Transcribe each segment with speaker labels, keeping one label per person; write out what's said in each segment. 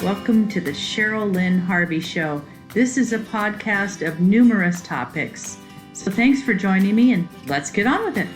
Speaker 1: Welcome to the Cheryl Lynn Harvey Show. This is a podcast of numerous topics. So thanks for joining me, and let's get on with it.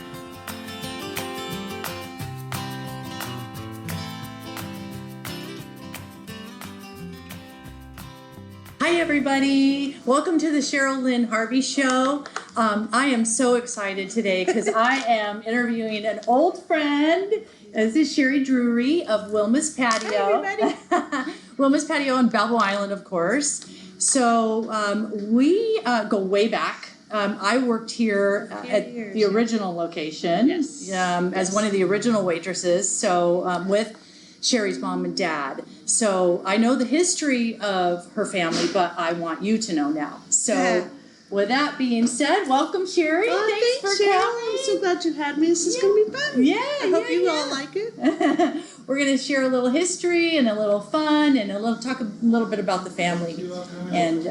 Speaker 1: Hi, everybody. Welcome to the Cheryl Lynn Harvey Show. I am so excited today because I am interviewing an old friend. This is Sheri Drury of Wilma's Patio.
Speaker 2: Hi, everybody.
Speaker 1: Wilma's Patio on Balboa Island, of course. So we go way back. I worked here at the original location as one of the original waitresses. So with Sheri's mom and dad. So I know the history of her family, but I want you to know now. So with that being said, welcome, Sheri.
Speaker 2: Thanks for
Speaker 1: coming.
Speaker 2: I'm so glad you had me. This is going to be fun. I hope you all like it.
Speaker 1: We're going to share a little history and a little fun and talk a little bit about the family and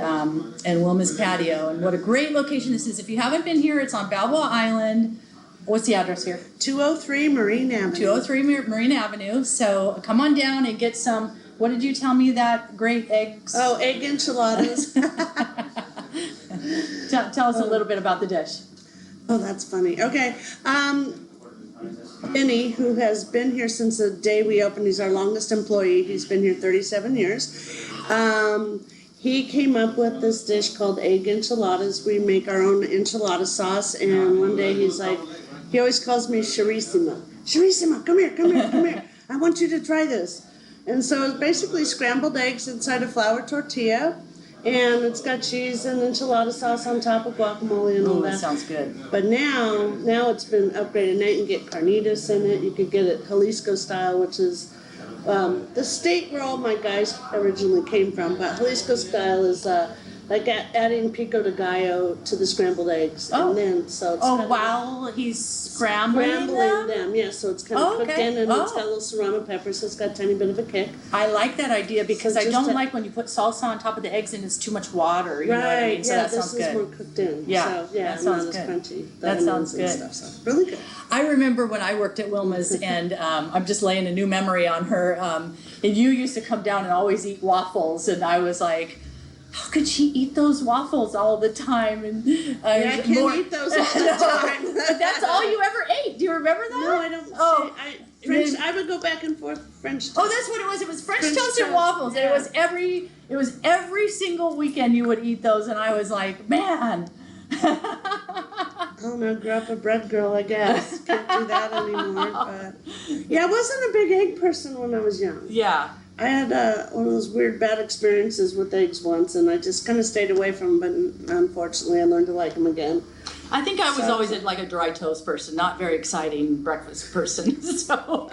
Speaker 1: Wilma's Patio and what a great location this is. If you haven't been here, it's on Balboa Island. What's the address here?
Speaker 2: 203 Marine Avenue.
Speaker 1: 203 Marine Avenue. So come on down and get some, what did you tell me, that great eggs?
Speaker 2: Oh, egg enchiladas.
Speaker 1: Tell us a little bit about the dish.
Speaker 2: Oh, that's funny. Okay. Benny, who has been here since the day we opened, he's our longest employee. He's been here 37 years. He came up with this dish called egg enchiladas. We make our own enchilada sauce, and one day he's like, he always calls me Sherissima. Sherissima, come here. I want you to try this. And so it's basically scrambled eggs inside a flour tortilla, and it's got cheese and enchilada sauce on top of guacamole and all that.
Speaker 1: That sounds good.
Speaker 2: But now it's been upgraded. Now you can get carnitas in it. You could get it Jalisco style, which is the state where all my guys originally came from. But Jalisco style is like adding pico de gallo to the scrambled eggs.
Speaker 1: Oh.
Speaker 2: And then, so it's
Speaker 1: while he's scrambling
Speaker 2: them? Yeah, so it's kind of cooked in, and it's got a little serrano pepper, so it's got a tiny bit of a kick.
Speaker 1: I like that idea because
Speaker 2: So
Speaker 1: I don't like when you put salsa on top of the eggs and it's too much water. You know what I mean? So that sounds good.
Speaker 2: This is more cooked in.
Speaker 1: Yeah,
Speaker 2: so,
Speaker 1: that sounds
Speaker 2: not
Speaker 1: good.
Speaker 2: as crunchy.
Speaker 1: That sounds good.
Speaker 2: Stuff, so really good.
Speaker 1: I remember when I worked at Wilma's, and I'm just laying a new memory on her, and you used to come down and always eat waffles, and I was like, how could she eat those waffles all the time? And
Speaker 2: I can't eat those all the time.
Speaker 1: But that's all you ever ate. Do you remember that?
Speaker 2: No, I don't. I would go back and forth French toast.
Speaker 1: Oh, that's what it was. It was French toast and waffles, and it was every single weekend you would eat those, and I was like, man.
Speaker 2: Oh no, grew up a bread girl, I guess. Can't do that anymore. But yeah, I wasn't a big egg person when I was young.
Speaker 1: Yeah.
Speaker 2: I had one of those weird bad experiences with eggs once, and I just kind of stayed away from them, but unfortunately I learned to like them again.
Speaker 1: I think I was always like a dry toast person, not very exciting breakfast person. So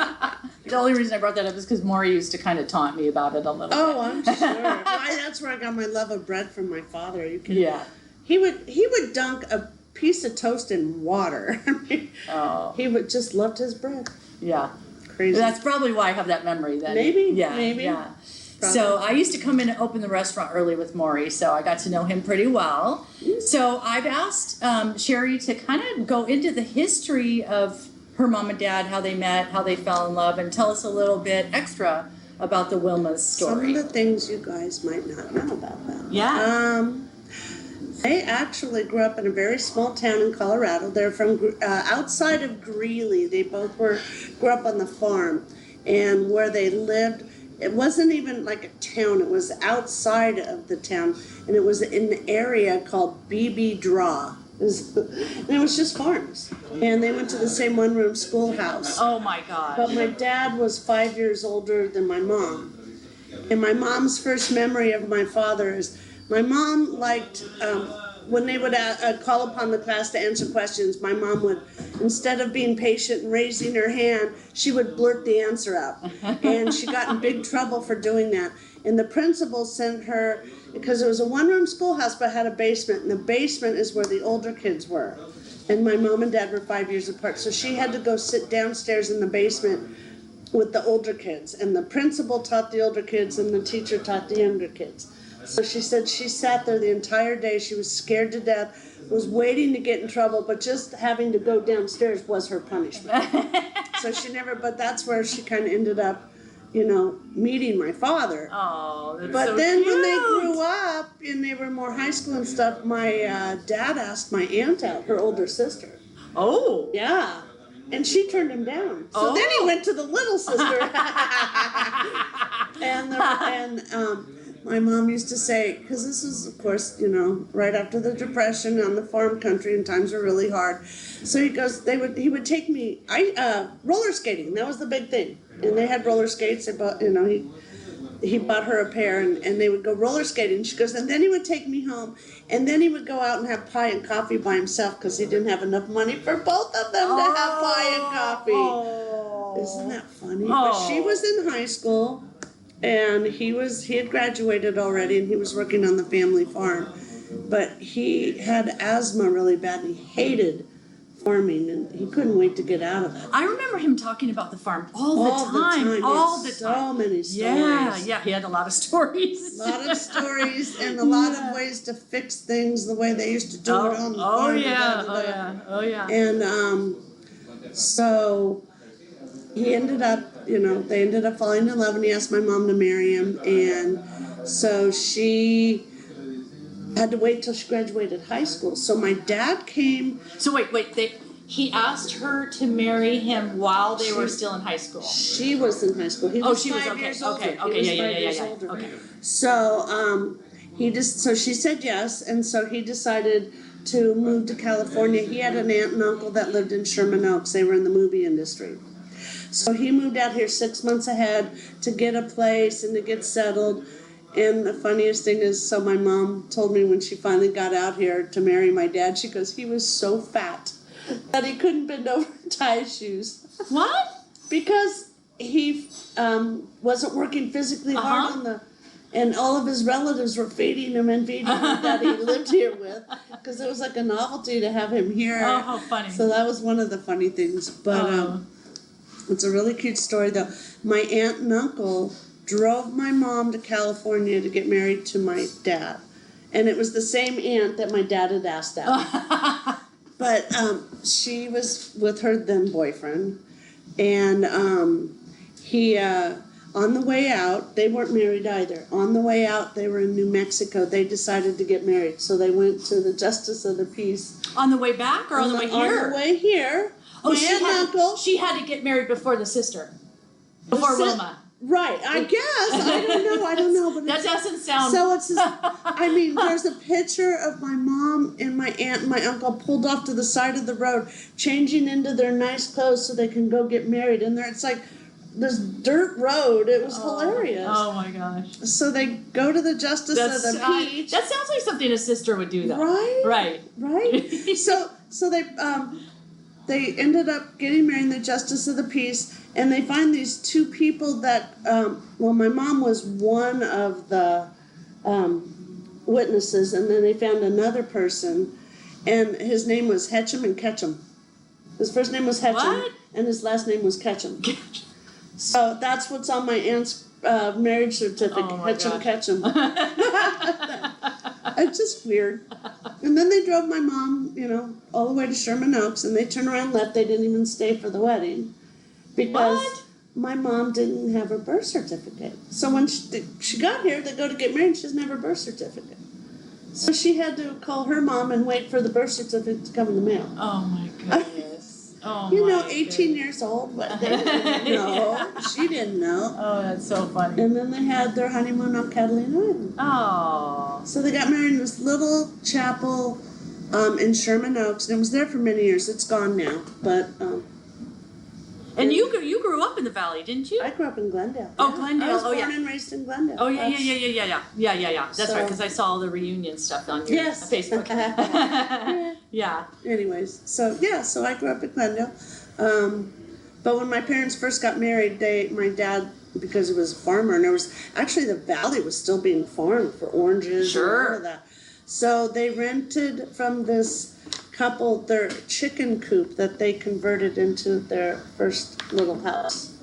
Speaker 1: the only reason I brought that up is because Morey used to kind of taunt me about it a little bit.
Speaker 2: Oh, I'm sure. Well, that's where I got my love of bread from my father.
Speaker 1: Yeah.
Speaker 2: He would dunk a piece of toast in water. He would just loved his bread.
Speaker 1: Yeah.
Speaker 2: Crazy.
Speaker 1: That's probably why I have that memory then.
Speaker 2: Maybe.
Speaker 1: Yeah.
Speaker 2: Probably.
Speaker 1: So I used to come in and open the restaurant early with Morey, so I got to know him pretty well. So I've asked Sheri to kind of go into the history of her mom and dad, how they met, how they fell in love, and tell us a little bit extra about the Wilma's story.
Speaker 2: Some of the things you guys might not know about them.
Speaker 1: Yeah.
Speaker 2: They actually grew up in a very small town in Colorado. They're from outside of Greeley. They both grew up on the farm, and where they lived, it wasn't even like a town. It was outside of the town, and it was in an area called BB Draw. And it was just farms, and they went to the same one-room schoolhouse.
Speaker 1: Oh my God!
Speaker 2: But my dad was 5 years older than my mom, and my mom's first memory of my father is. My mom liked, when they would call upon the class to answer questions, my mom would, instead of being patient and raising her hand, she would blurt the answer out. And she got in big trouble for doing that. And the principal sent her, because it was a one-room schoolhouse but had a basement, and the basement is where the older kids were. And my mom and dad were 5 years apart, so she had to go sit downstairs in the basement with the older kids. And the principal taught the older kids, and the teacher taught the younger kids. So she said she sat there the entire day. She was scared to death, was waiting to get in trouble, but just having to go downstairs was her punishment. So she never, but that's where she kind of ended up meeting my father.
Speaker 1: Oh, that's
Speaker 2: But
Speaker 1: so
Speaker 2: then
Speaker 1: cute.
Speaker 2: when they grew up and they were more high school and stuff, my dad asked my aunt out, her older sister.
Speaker 1: Oh.
Speaker 2: Yeah. And she turned him down. So then he went to the little sister. and my mom used to say, because this is, of course, right after the Depression on the farm country, and times were really hard. So he goes, he would take me roller skating. That was the big thing. And they had roller skates. About, he bought her a pair, and they would go roller skating. She goes, and then he would take me home, and then he would go out and have pie and coffee by himself because he didn't have enough money for both of them to have pie and coffee.
Speaker 1: Oh.
Speaker 2: Isn't that funny? But she was in high school, and he had graduated already, and he was working on the family farm. But he had asthma really bad, and he hated farming, and he couldn't wait to get out of it.
Speaker 1: I remember him talking about the farm all the time.
Speaker 2: So many stories.
Speaker 1: Yeah, he had a lot of stories.
Speaker 2: A lot of stories and a lot of ways to fix things the way they used to do it on the farm.
Speaker 1: Oh yeah.
Speaker 2: And so he ended up, they ended up falling in love, and he asked my mom to marry him, and so she had to wait till she graduated high school. So my dad came.
Speaker 1: So wait. He asked her to marry him while they were still in high school.
Speaker 2: She was in high school. He was
Speaker 1: she
Speaker 2: 5
Speaker 1: was
Speaker 2: years
Speaker 1: okay.
Speaker 2: older.
Speaker 1: Okay,
Speaker 2: He was 5 years
Speaker 1: yeah.
Speaker 2: older.
Speaker 1: Okay.
Speaker 2: So so she said yes, and so he decided to move to California. He had an aunt and uncle that lived in Sherman Oaks. They were in the movie industry. So he moved out here 6 months ahead to get a place and to get settled. And the funniest thing is, so my mom told me when she finally got out here to marry my dad, she goes, he was so fat that he couldn't bend over and tie his shoes.
Speaker 1: What?
Speaker 2: Because he wasn't working physically hard and all of his relatives were feeding him and feeding him that he lived here with, because it was like a novelty to have him here.
Speaker 1: Oh, how funny.
Speaker 2: So that was one of the funny things. But it's a really cute story, though. My aunt and uncle drove my mom to California to get married to my dad. And it was the same aunt that my dad had asked out. But she was with her then boyfriend. And he, on the way out, they weren't married either. On the way out, they were in New Mexico. They decided to get married. So they went to the Justice of the Peace.
Speaker 1: On the way back or on the way here?
Speaker 2: On the way here.
Speaker 1: Oh,
Speaker 2: my aunt and uncle.
Speaker 1: She had to get married before the sister. Before Wilma.
Speaker 2: Right, I guess. I don't know. But
Speaker 1: that doesn't sound...
Speaker 2: So it's just, there's a picture of my mom and my aunt and my uncle pulled off to the side of the road, changing into their nice clothes so they can go get married. And it's like this dirt road. It was hilarious.
Speaker 1: Oh, my gosh.
Speaker 2: So they go to the Justice of the Peace.
Speaker 1: That sounds like something a sister would do, though.
Speaker 2: Right? So they ended up getting married in the Justice of the Peace, and they find these two people that, my mom was one of the witnesses, and then they found another person, and his name was Hetchem and Ketchum. His first name was Hetchem, and his last name was Ketchum. So that's what's on my aunt's marriage certificate, Hetchem Ketchum. It's just weird. And then they drove my mom, all the way to Sherman Oaks, and they turned around and left. They didn't even stay for the wedding because my mom didn't have her birth certificate. So when she got here, they go to get married, she doesn't have her birth certificate. So she had to call her mom and wait for the birth certificate to come in the mail.
Speaker 1: Oh, my goodness.
Speaker 2: 18 years old, but they didn't know. She didn't know.
Speaker 1: Oh, that's so funny.
Speaker 2: And then they had their honeymoon on Catalina Island.
Speaker 1: Oh.
Speaker 2: So they got married in this little chapel in Sherman Oaks, and it was there for many years. It's gone now, but...
Speaker 1: and you grew up in the valley, didn't you?
Speaker 2: I grew up in Glendale.
Speaker 1: Oh, Glendale.
Speaker 2: I was born and raised in Glendale.
Speaker 1: Oh, yeah. That's right, because I saw all the reunion stuff on your Facebook. Yeah.
Speaker 2: Anyways, so I grew up in Glendale. But when my parents first got married, my dad, because he was a farmer, and the valley was still being farmed for oranges and all of that. So they rented from this couple their chicken coop that they converted into their first little house.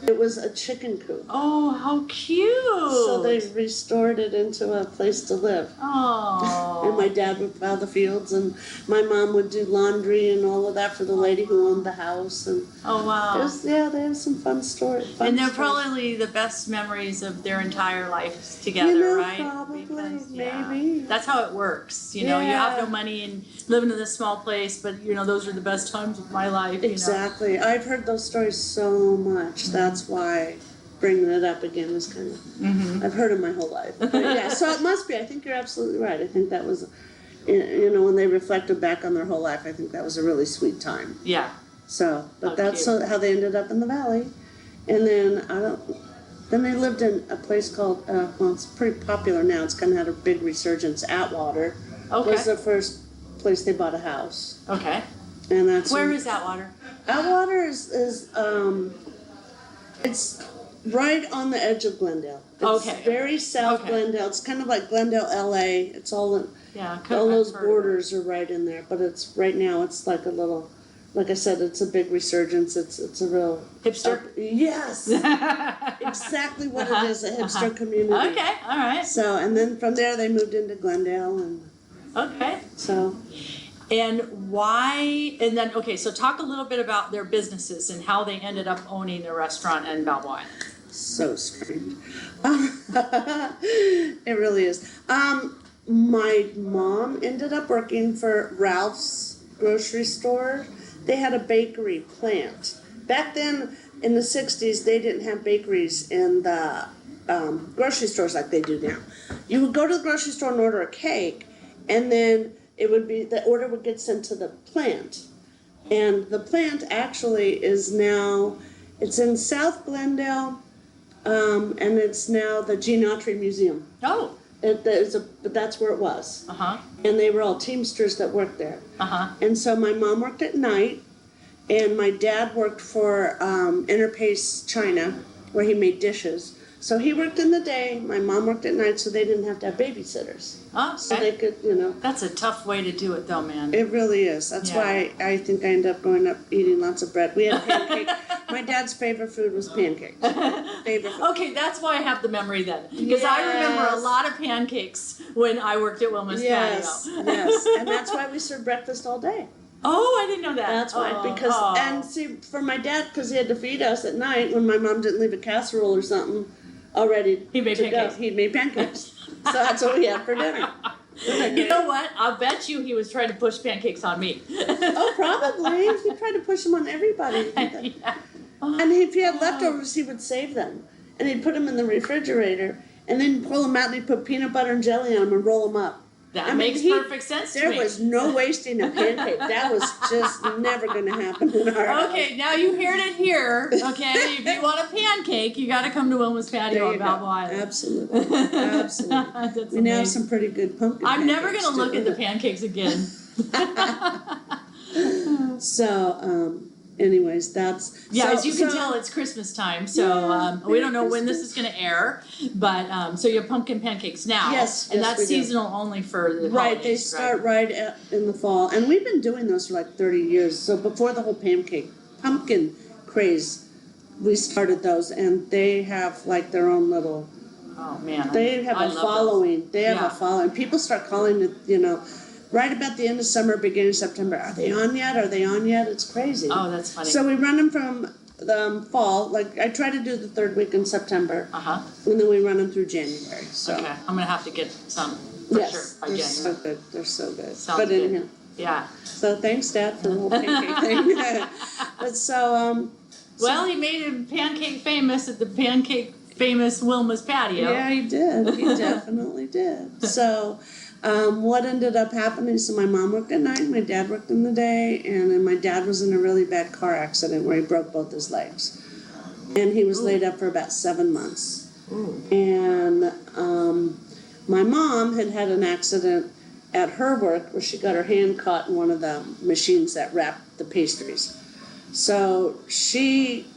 Speaker 2: It was a chicken coop.
Speaker 1: Oh, how cute!
Speaker 2: So they restored it into a place to live.
Speaker 1: Oh.
Speaker 2: And my dad would plow the fields, and my mom would do laundry and all of that for the lady who owned the house. And
Speaker 1: oh, wow.
Speaker 2: they have some fun stories.
Speaker 1: And they're probably the best memories of their entire life together, right?
Speaker 2: Probably,
Speaker 1: because,
Speaker 2: maybe.
Speaker 1: That's how it works. You know, you have no money and living in this small place, but those are the best times of my life.
Speaker 2: Exactly. I've heard those stories so much. That's why bringing it up again is kind of, I've heard it my whole life. But yeah, so it must be. I think you're absolutely right. I think that was, when they reflected back on their whole life, I think that was a really sweet time.
Speaker 1: Yeah.
Speaker 2: So, but that's how they ended up in the valley. And then, then they lived in a place called, well, it's pretty popular now. It's kind of had a big resurgence. Atwater was the first place they bought a house.
Speaker 1: Okay.
Speaker 2: And that's
Speaker 1: where is Atwater?
Speaker 2: Atwater is it's right on the edge of Glendale. It's very south Glendale. It's kind of like Glendale, LA. It's all in, all those borders are right in there. But it's right now. It's like a little, like I said, it's a big resurgence. It's a real
Speaker 1: hipster.
Speaker 2: Yes, exactly what it is. A hipster community.
Speaker 1: Okay, all right.
Speaker 2: So and then from there they moved into Glendale and.
Speaker 1: Okay.
Speaker 2: So.
Speaker 1: And why, and then, so talk a little bit about their businesses and how they ended up owning the restaurant in Balboa Island.
Speaker 2: So strange. It really is. My mom ended up working for Ralph's grocery store. They had a bakery plant. Back then, in the 60s, they didn't have bakeries in the grocery stores like they do now. You would go to the grocery store and order a cake, and then the order would get sent to the plant. And the plant actually is now, it's in South Glendale, and it's now the Gene Autry Museum.
Speaker 1: Oh.
Speaker 2: But that's where it was.
Speaker 1: Uh-huh.
Speaker 2: And they were all Teamsters that worked there.
Speaker 1: Uh-huh.
Speaker 2: And so my mom worked at night, and my dad worked for Interpace China, where he made dishes. So he worked in the day, my mom worked at night, so they didn't have to have babysitters.
Speaker 1: Oh, okay.
Speaker 2: So they could,
Speaker 1: That's a tough way to do it, though, man.
Speaker 2: It really is. That's why I think I ended up growing up eating lots of bread. We had pancake. My dad's favorite food was pancakes. Favorite food.
Speaker 1: Okay, that's why I have the memory then. Because I remember a lot of pancakes when I worked at Wilma's Patio.
Speaker 2: Yes, and that's why we served breakfast all day.
Speaker 1: Oh, I didn't know that.
Speaker 2: That's why, and see, for my dad, because he had to feed us at night when my mom didn't leave a casserole or something already.
Speaker 1: He made pancakes.
Speaker 2: He made pancakes. So that's what we had for dinner.
Speaker 1: You know what? I'll bet you he was trying to push pancakes on me.
Speaker 2: Oh, probably. He tried to push them on everybody.
Speaker 1: Yeah.
Speaker 2: And if he had leftovers, he would save them. And he'd put them in the refrigerator, and then pull them out, and he'd put peanut butter and jelly on them and roll them up.
Speaker 1: That makes perfect sense to me.
Speaker 2: There was no wasting a pancake. That was just never going to happen in our house.
Speaker 1: Okay, now you heard it here. Okay, if you want a pancake, you got to come to Wilma's Patio on Balboa Island.
Speaker 2: Absolutely. We now have some pretty good pumpkin
Speaker 1: I'm never
Speaker 2: pancakes,
Speaker 1: going to look at the pancakes again.
Speaker 2: So, anyways, that's...
Speaker 1: as you can tell, it's Christmas time, so we don't know when this is going to air, but so you have pumpkin pancakes now. And that's seasonal only for the holidays,
Speaker 2: they start right in the fall, and we've been doing those for like 30 years, so before the whole pumpkin craze, we started those, and they have like their own little...
Speaker 1: Oh, man.
Speaker 2: They have a following. They have a following. People start calling it, right about the end of summer, beginning of September. Are they on yet? Are they on yet? It's crazy.
Speaker 1: Oh, that's funny.
Speaker 2: So we run them from the fall. Like I try to do the third week in September.
Speaker 1: Uh-huh.
Speaker 2: And then we run them through January. So.
Speaker 1: Okay, I'm gonna have to get some for sure by January.
Speaker 2: So good. They're so good.
Speaker 1: Sounds good. Yeah.
Speaker 2: So thanks, Dad, for the whole pancake thing. But so
Speaker 1: well, he made a pancake famous at the pancake famous Wilma's Patio.
Speaker 2: Yeah, he did. He definitely did. So. What ended up happening, so my mom worked at night, my dad worked in the day, and then my dad was in a really bad car accident where he broke both his legs. And he was laid up for about 7 months. Ooh. And my mom had had an accident at her work where she got her hand caught in one of the machines that wrapped the pastries. So she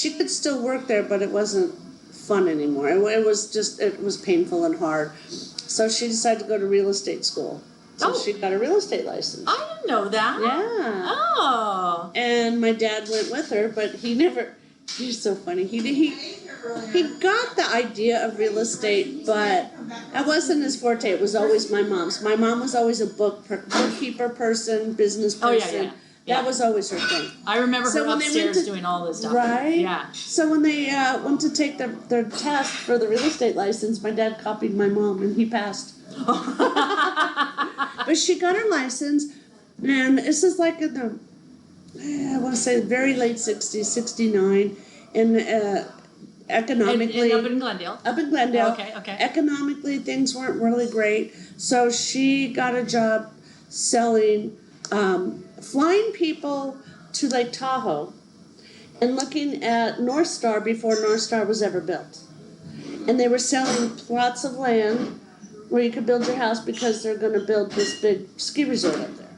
Speaker 2: could still work there, but it wasn't fun anymore. It was painful and hard. So she decided to go to real estate school. So she got a real estate license.
Speaker 1: I didn't know that.
Speaker 2: Yeah.
Speaker 1: Oh.
Speaker 2: And my dad went with her, but he never You're so funny. He got the idea of real estate, but that wasn't his forte. It was always my mom's. My mom was always a bookkeeper person, business person.
Speaker 1: Yeah.
Speaker 2: That was always her thing.
Speaker 1: I remember her upstairs doing all this stuff.
Speaker 2: Right?
Speaker 1: Yeah.
Speaker 2: So when they went to take their test for the real estate license, my dad copied my mom and he passed. But she got her license, and this is like in the, I want to say very late 60s, 69, and economically.
Speaker 1: And up in Glendale.
Speaker 2: Up in Glendale.
Speaker 1: Okay.
Speaker 2: Economically, things weren't really great, so she got a job selling, flying people to Lake Tahoe and looking at North Star before North Star was ever built. And they were selling plots of land where you could build your house because they're going to build this big ski resort up there.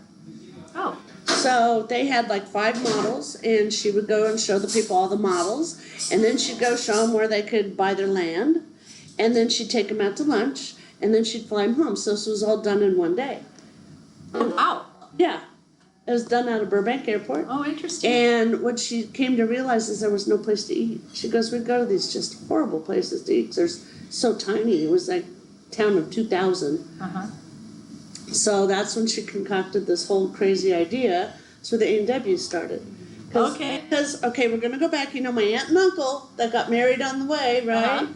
Speaker 1: Oh.
Speaker 2: So they had like 5 models, and she would go and show the people all the models, and then she'd go show them where they could buy their land, and then she'd take them out to lunch, and then she'd fly them home. So this was all done in one day.
Speaker 1: Oh, wow.
Speaker 2: Yeah. It was done out of Burbank Airport.
Speaker 1: Oh, interesting.
Speaker 2: And what she came to realize is there was no place to eat. She goes, we'd go to these just horrible places to eat. They're so tiny. It was like a town of 2,000.
Speaker 1: Uh-huh.
Speaker 2: So that's when she concocted this whole crazy idea. That's where the A&W started.
Speaker 1: Okay.
Speaker 2: Because, we're going to go back. You know, my aunt and uncle that got married on the way, right?
Speaker 1: Uh-huh.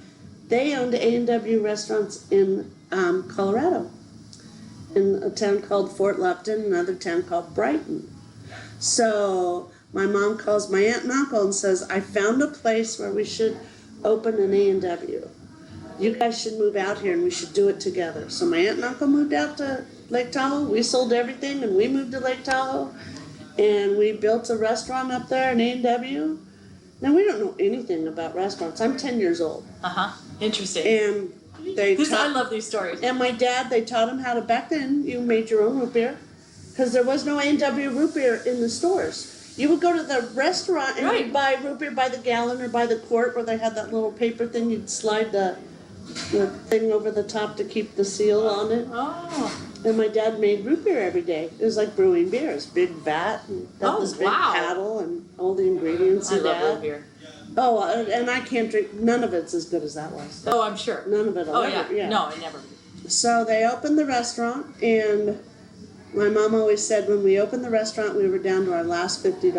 Speaker 2: They owned A&W restaurants in Colorado. In a town called Fort Lupton, another town called Brighton. So my mom calls my aunt and uncle and says, I found a place where we should open an A&W. You guys should move out here and we should do it together. So my aunt and uncle moved out to Lake Tahoe. We sold everything and we moved to Lake Tahoe. And we built a restaurant up there, an A&W. Now we don't know anything about restaurants. I'm 10 years old.
Speaker 1: Uh-huh. Interesting.
Speaker 2: And
Speaker 1: I love these stories.
Speaker 2: And my dad, they taught him how to, back then, you made your own root beer. Because there was no A&W root beer in the stores. You would go to the restaurant and you'd buy root beer by the gallon or by the quart, where they had that little paper thing. You'd slide the thing over the top to keep the seal on it.
Speaker 1: Oh.
Speaker 2: And my dad made root beer every day. It was like brewing beer. It was big vat and got this big paddle and all the ingredients.
Speaker 1: I love root beer.
Speaker 2: Oh, and I can't drink. None of it's as good as that was.
Speaker 1: Oh, I'm sure.
Speaker 2: None of it.
Speaker 1: Yeah. No, I never.
Speaker 2: So they opened the restaurant, and my mom always said when we opened the restaurant, we were down to our last $50.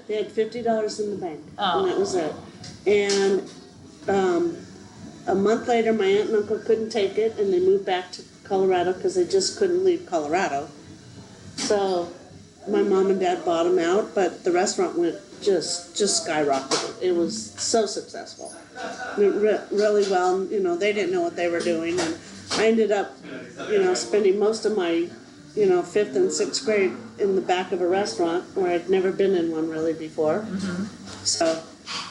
Speaker 2: They had $50 in the bank, and that was it. And a month later, my aunt and uncle couldn't take it, and they moved back to Colorado because they just couldn't leave Colorado. So my mom and dad bought them out, but the restaurant went just skyrocketed. It was so successful. Really well. You know, they didn't know what they were doing, and I ended up, spending most of my, 5th and 6th grade in the back of a restaurant where I'd never been in one really before. Mm-hmm. So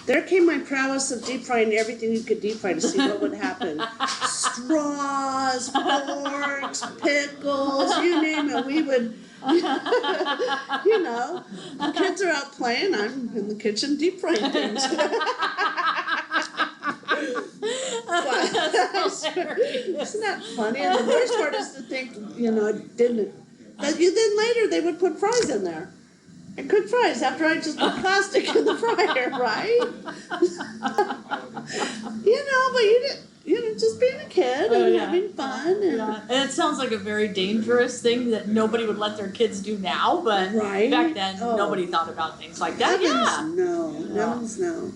Speaker 2: there came my prowess of deep frying everything you could deep fry to see what would happen. Straws, forks, pickles, you name it. We would, the kids are out playing. I'm in the kitchen deep frying things. Isn't that funny? And the worst part is to think, it didn't. But then later they would put fries in there. And cook fries after I just put plastic in the fryer, right? But you didn't, just being a kid and having fun. And
Speaker 1: it sounds like a very dangerous thing that nobody would let their kids do now, but back then nobody thought about things like that.
Speaker 2: Heavens no.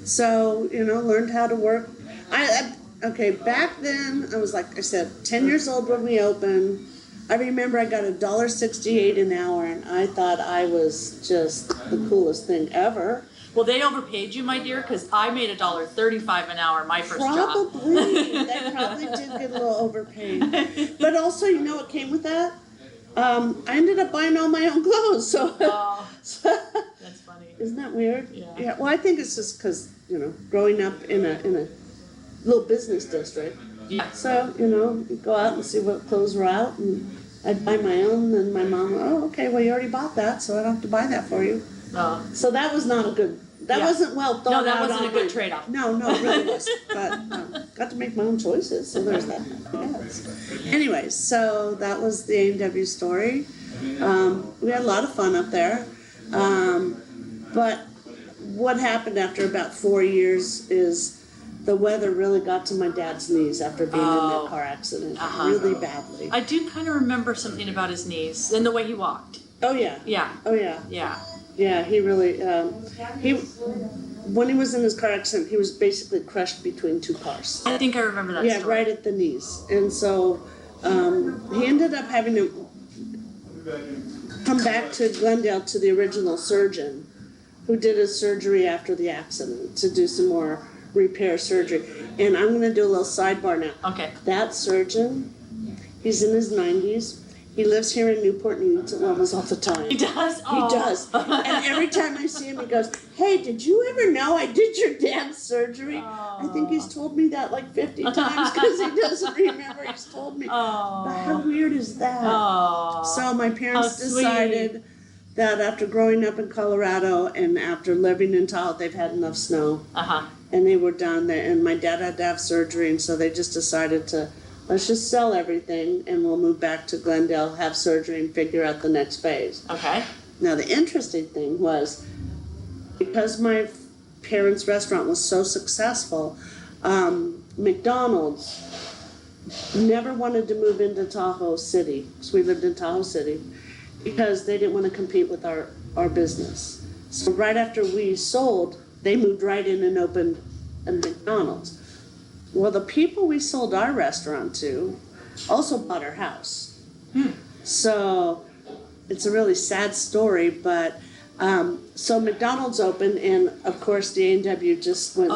Speaker 2: So, learned how to work. Back then I was, like I said, 10 years old when we opened. I remember I got $1.68 an hour, and I thought I was just the coolest thing ever.
Speaker 1: Well, they overpaid you, my dear, because I made $1.35 an hour my first job.
Speaker 2: They probably did get a little overpaid. But also, what came with that? I ended up buying all my own clothes. So,
Speaker 1: that's funny.
Speaker 2: Isn't that weird?
Speaker 1: Yeah.
Speaker 2: Well, I think it's just because growing up in a little business district.
Speaker 1: Yeah.
Speaker 2: So, you go out and see what clothes were out, and I'd buy my own, and my mom, well, you already bought that, so I don't have to buy that for you. So that was not a good, wasn't well thought out.
Speaker 1: No, that wasn't a good trade-off.
Speaker 2: No, it really wasn't. But got to make my own choices, so there's that. Yes. Anyway, so that was the A&W story. We had a lot of fun up there. But what happened after about 4 years is the weather really got to my dad's knees after being in that car accident really badly.
Speaker 1: I do kind of remember something about his knees and the way he walked.
Speaker 2: Oh yeah.
Speaker 1: Yeah.
Speaker 2: Oh yeah.
Speaker 1: Yeah.
Speaker 2: Yeah, he really when he was in his car accident, he was basically crushed between two cars.
Speaker 1: I think I remember that story.
Speaker 2: Right at the knees. And so he ended up having to come back to Glendale to the original surgeon who did his surgery after the accident to do some more repair surgery. And I'm going to do a little sidebar now.
Speaker 1: Okay.
Speaker 2: That surgeon, he's in his 90s. He lives here in Newport and he eats at Wilma's all the time.
Speaker 1: He does?
Speaker 2: He does. And every time I see him, he goes, hey, did you ever know I did your dad's surgery? I think he's told me that like 50 times because he doesn't remember he's told me. But how weird is that? So my parents decided that after growing up in Colorado and after living in Tahoe, they've had enough snow. And they were done there. And my dad had to have surgery, and so they just decided to, let's just sell everything and we'll move back to Glendale, have surgery, and figure out the next phase.
Speaker 1: Okay.
Speaker 2: Now, the interesting thing was, because my parents' restaurant was so successful, McDonald's never wanted to move into Tahoe City, because we lived in Tahoe City, because they didn't want to compete with our business. So right after we sold, they moved right in and opened a McDonald's. Well, the people we sold our restaurant to also bought our house. So it's a really sad story, but so McDonald's opened, and of course the A&W just went,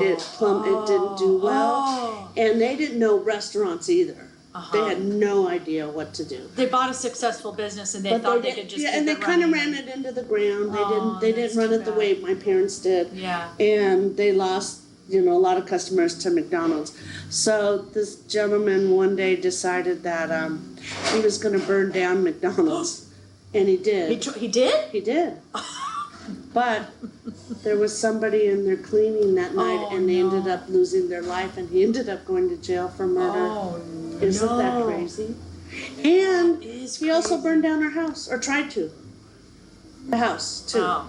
Speaker 2: it didn't do well, and they didn't know restaurants either. They had no idea what to do.
Speaker 1: They bought a successful business and they thought they could just keep
Speaker 2: and they kind of ran it into the ground. They didn't run it the way my parents did.
Speaker 1: Yeah.
Speaker 2: And they lost a lot of customers to McDonald's. So this gentleman one day decided that he was going to burn down McDonald's, and he did.
Speaker 1: He did?
Speaker 2: He did. But there was somebody in there cleaning that night, and they ended up losing their life, and he ended up going to jail for murder. Isn't that crazy? And he also burned down our house, or tried to. The house, too.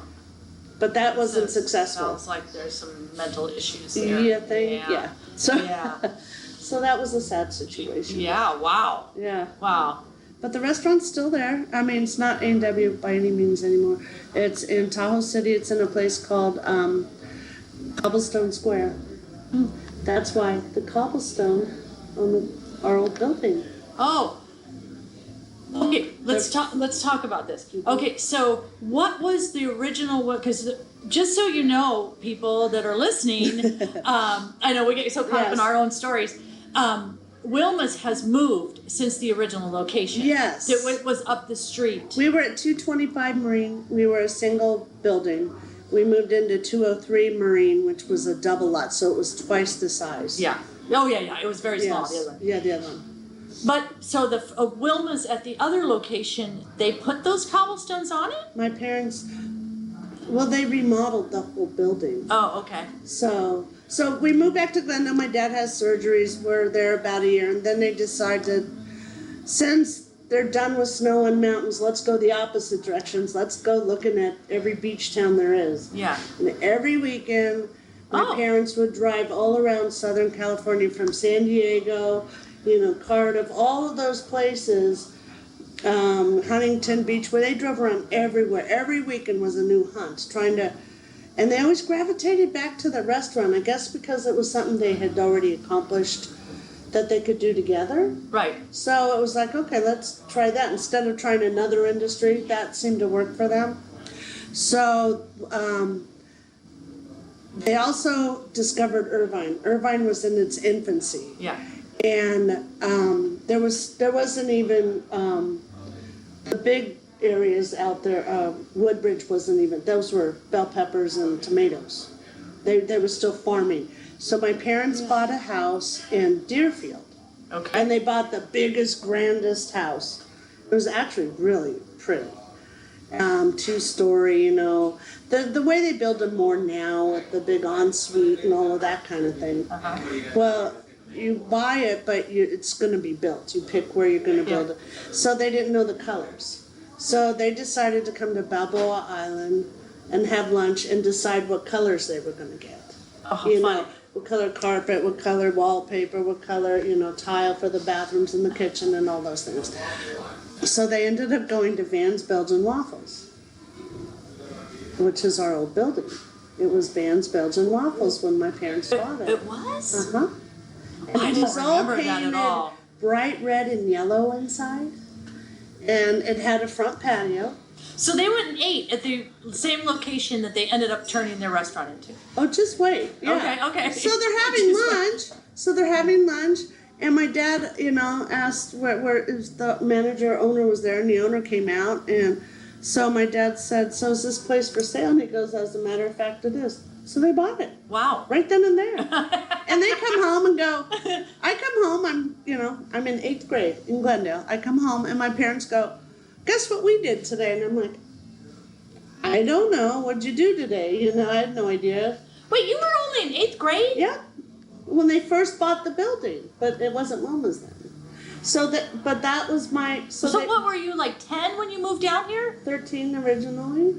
Speaker 2: But that wasn't successful.
Speaker 1: Sounds like there's some mental issues there.
Speaker 2: You think? Yeah. So that was a sad situation.
Speaker 1: Yeah, wow.
Speaker 2: Yeah.
Speaker 1: Wow.
Speaker 2: But the restaurant's still there. I mean, it's not A&W by any means anymore. It's in Tahoe City. It's in a place called Cobblestone Square. That's why the cobblestone on our old building.
Speaker 1: Oh. Okay, let's talk about this. Okay, so what was the original? Because just so you know, people that are listening, I know we get so caught up in our own stories. Wilma's has moved since the original location.
Speaker 2: Yes.
Speaker 1: It was up the street.
Speaker 2: We were at 225 Marine. We were a single building. We moved into 203 Marine, which was a double lot, so it was twice the size.
Speaker 1: Yeah. Oh, yeah. It was very small, the other one.
Speaker 2: Yeah, the other one.
Speaker 1: But, so the Wilma's at the other location, they put those cobblestones on it?
Speaker 2: My parents, they remodeled the whole building.
Speaker 1: Oh, okay.
Speaker 2: So we moved back to Glendale. My dad has surgeries. We're there about a year, and then they decided, since they're done with snow and mountains, let's go the opposite directions. Let's go looking at every beach town there is.
Speaker 1: Yeah.
Speaker 2: And every weekend, my parents would drive all around Southern California, from San Diego, Cardiff, all of those places, Huntington Beach, where they drove around everywhere. Every weekend was a new hunt, and they always gravitated back to the restaurant, I guess because it was something they had already accomplished that they could do together.
Speaker 1: Right.
Speaker 2: So it was like, okay, let's try that. Instead of trying another industry, that seemed to work for them. So they also discovered Irvine. Irvine was in its infancy.
Speaker 1: Yeah.
Speaker 2: And there wasn't even the big areas out there. Woodbridge wasn't even. Those were bell peppers and tomatoes. They were still farming. So my parents bought a house in Deerfield.
Speaker 1: Okay.
Speaker 2: And they bought the biggest, grandest house. It was actually really pretty. 2-story, the way they build them more now with the big ensuite and all of that kind of thing. Well, you buy it, but it's going to be built. You pick where you're going to build it. So they didn't know the colors. So they decided to come to Balboa Island, and have lunch and decide what colors they were going to get.
Speaker 1: Oh,
Speaker 2: You
Speaker 1: funny.
Speaker 2: know, what color carpet, what color wallpaper, what color, tile for the bathrooms and the kitchen and all those things. So they ended up going to Van's Belgian Waffles, which is our old building. It was Van's Belgian Waffles when my parents bought it.
Speaker 1: It was?
Speaker 2: Uh-huh. And
Speaker 1: I
Speaker 2: it
Speaker 1: don't
Speaker 2: was all
Speaker 1: remember that at
Speaker 2: painted
Speaker 1: all.
Speaker 2: bright red and yellow inside. And it had a front patio.
Speaker 1: So they went and ate at the same location that they ended up turning their restaurant into.
Speaker 2: Oh, just wait. Yeah.
Speaker 1: Okay.
Speaker 2: So they're having lunch. And my dad, asked where is the manager, owner was there, and the owner came out. And so my dad said, so is this place for sale? And he goes, as a matter of fact, it is. So they bought it.
Speaker 1: Wow.
Speaker 2: Right then and there. And they come home and go, I come home, I'm in 8th grade in Glendale. I come home and my parents go, guess what we did today? And I'm like, I don't know. What'd you do today? I had no idea.
Speaker 1: Wait, you were only in 8th grade?
Speaker 2: Yeah. When they first bought the building, but it wasn't Wilma's then. But that was my,
Speaker 1: So what were you, like 10 when you moved down here?
Speaker 2: 13 originally.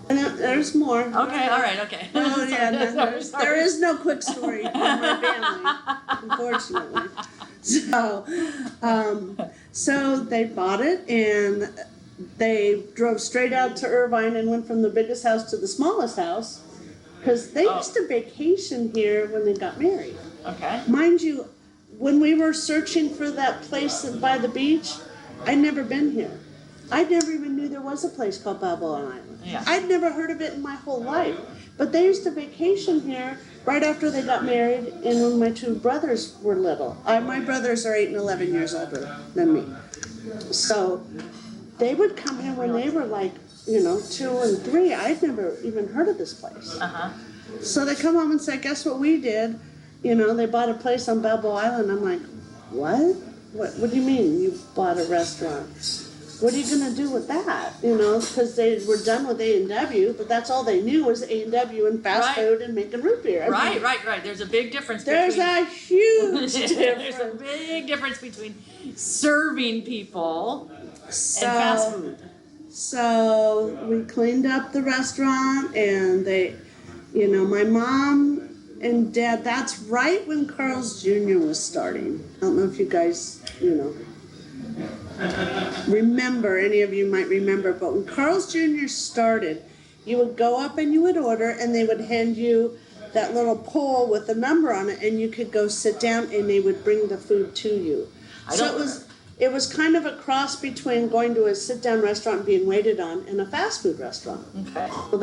Speaker 2: And there's more.
Speaker 1: Okay, all right, okay.
Speaker 2: Oh, yeah,
Speaker 1: Sorry.
Speaker 2: there is no quick story in my family, unfortunately. So they bought it, and they drove straight out to Irvine and went from the biggest house to the smallest house, because they used to vacation here when they got married.
Speaker 1: Okay.
Speaker 2: Mind you, when we were searching for that place by the beach, I'd never been here. I never even knew there was a place called Balboa Island.
Speaker 1: Yeah.
Speaker 2: I'd never heard of it in my whole life. But they used to vacation here right after they got married and when my two brothers were little. My brothers are 8 and 11 years older than me. So they would come here when they were like, 2 and 3. I'd never even heard of this place.
Speaker 1: Uh-huh.
Speaker 2: So they come home and say, guess what we did? They bought a place on Balboa Island. I'm like, what? What do you mean you bought a restaurant? What are you going to do with that? Because they were done with A&W, but that's all they knew was A&W and fast food and making root beer.
Speaker 1: Right. There's a big difference
Speaker 2: There's a huge difference.
Speaker 1: There's a big difference between serving people and fast food.
Speaker 2: So we cleaned up the restaurant, and my mom and dad, that's right when Carl's Jr. was starting. I don't know if you guys, remember, any of you might remember, but when Carl's Jr. started, you would go up and you would order, and they would hand you that little pole with a number on it, and you could go sit down, and they would bring the food to you. It was kind of a cross between going to a sit-down restaurant and being waited on and a fast food restaurant.
Speaker 1: Okay.
Speaker 2: Well,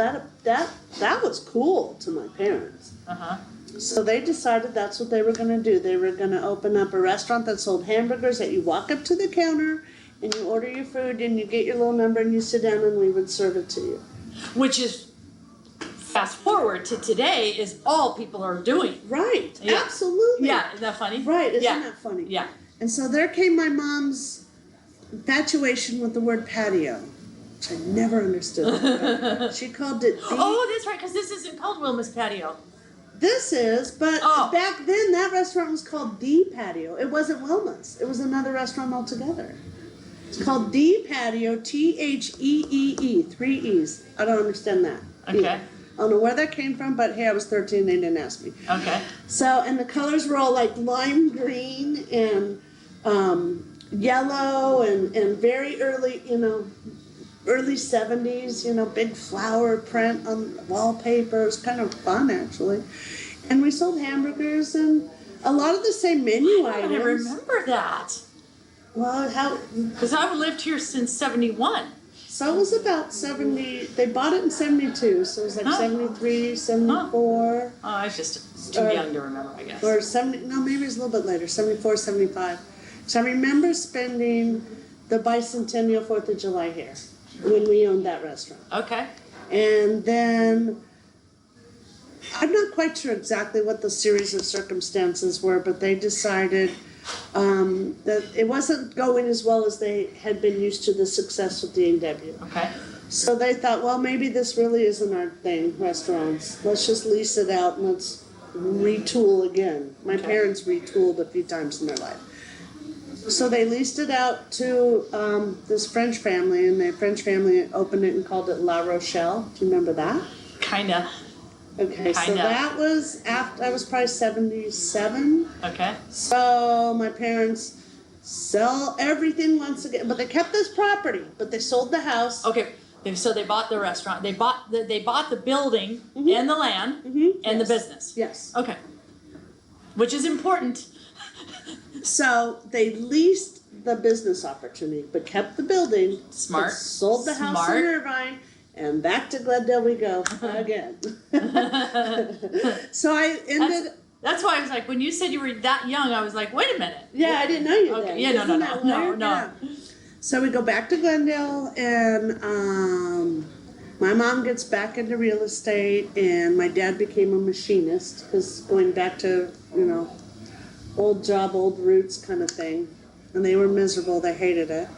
Speaker 2: that was cool to my parents.
Speaker 1: Uh-huh.
Speaker 2: So they decided that's what they were going to do. They were going to open up a restaurant that sold hamburgers, that you walk up to the counter and you order your food and you get your little number and you sit down and we would serve it to you.
Speaker 1: Which is, fast forward to today, is all people are doing.
Speaker 2: Right.
Speaker 1: Yeah.
Speaker 2: Absolutely.
Speaker 1: Yeah, isn't that funny?
Speaker 2: Right. Isn't that funny?
Speaker 1: Yeah.
Speaker 2: And so there came my mom's infatuation with the word patio, which I never understood. She called it
Speaker 1: Oh, that's right, because this isn't called Wilma's Patio.
Speaker 2: This is, but back then that restaurant was called The Patio. It wasn't Wilma's. It was another restaurant altogether. It's called The Patio, Theee, 3 E's. I don't understand that.
Speaker 1: Okay.
Speaker 2: I don't know where that came from, but hey, I was 13, they didn't ask me.
Speaker 1: Okay.
Speaker 2: So, and the colors were all like lime green and yellow and very early, early 70s, big flower print on wallpaper. It was kind of fun, actually. And we sold hamburgers and a lot of the same menu items.
Speaker 1: I remember that.
Speaker 2: Well,
Speaker 1: Because I've lived here since 71.
Speaker 2: So it was about 70, they bought it in 72, so it was like 73, 74.
Speaker 1: Oh, I was just too young to remember, I guess.
Speaker 2: Or 70, no, maybe it was a little bit later, 74, 75. So I remember spending the bicentennial 4th of July here when we owned that restaurant.
Speaker 1: Okay.
Speaker 2: And then, I'm not quite sure exactly what the series of circumstances were, but they decided that it wasn't going as well as they had been used to the success with D&W.
Speaker 1: Okay.
Speaker 2: So they thought, well, maybe this really isn't our thing, restaurants. Let's just lease it out and let's retool again. My parents retooled a few times in their life. So they leased it out to this French family, and the French family opened it and called it La Rochelle. Do you remember that?
Speaker 1: Kinda.
Speaker 2: Okay, so that was after, I was probably 77.
Speaker 1: Okay.
Speaker 2: So my parents sell everything once again, but they kept this property, but they sold the house.
Speaker 1: Okay. So they bought the restaurant. They bought the building and the land and the business.
Speaker 2: Yes.
Speaker 1: Okay. Which is important.
Speaker 2: So they leased the business opportunity, but kept the building.
Speaker 1: Smart.
Speaker 2: Sold the house in Irvine, and back to Glendale we go again. So I ended.
Speaker 1: That's why I was like, when you said you were that young, I was like, wait a minute.
Speaker 2: Yeah, I didn't know you.
Speaker 1: Okay.
Speaker 2: Then.
Speaker 1: Yeah,
Speaker 2: Isn't that weird?
Speaker 1: no.
Speaker 2: Yeah. So we go back to Glendale, and my mom gets back into real estate, and my dad became a machinist, because going back to, old job, old roots kind of thing. And they were miserable, they hated it.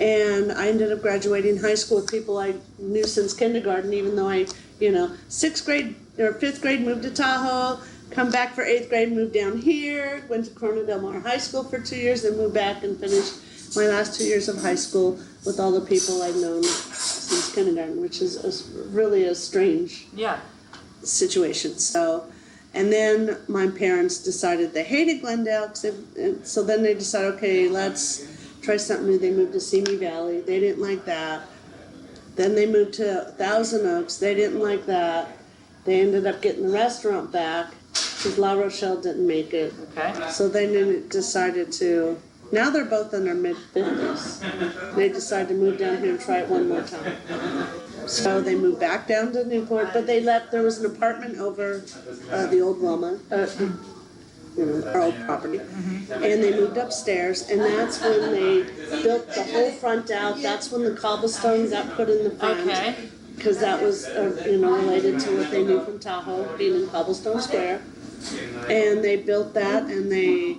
Speaker 2: And I ended up graduating high school with people I knew since kindergarten, even though I, 6th grade or 5th grade moved to Tahoe, come back for 8th grade, moved down here, went to Corona Del Mar High School for 2 years, then moved back and finished my last 2 years of high school with all the people I've known since kindergarten, which is really a strange situation. So, and then my parents decided they hated Glendale, so then they decided, okay, let's try something new. They moved to Simi Valley. They didn't like that. Then they moved to Thousand Oaks. They didn't like that. They ended up getting the restaurant back because La Rochelle didn't make it.
Speaker 1: Okay.
Speaker 2: So they decided to. Now they're both in their mid-50s. They decided to move down here and try it one more time. So they moved back down to Newport, but they left. There was an apartment over the old Wilma, our old property, and they moved upstairs. And that's when they built the whole front out. That's when the cobblestone got put in the front.
Speaker 1: Okay.
Speaker 2: Because that was, related to what they knew from Tahoe, being in Cobblestone Square. And they built that, and the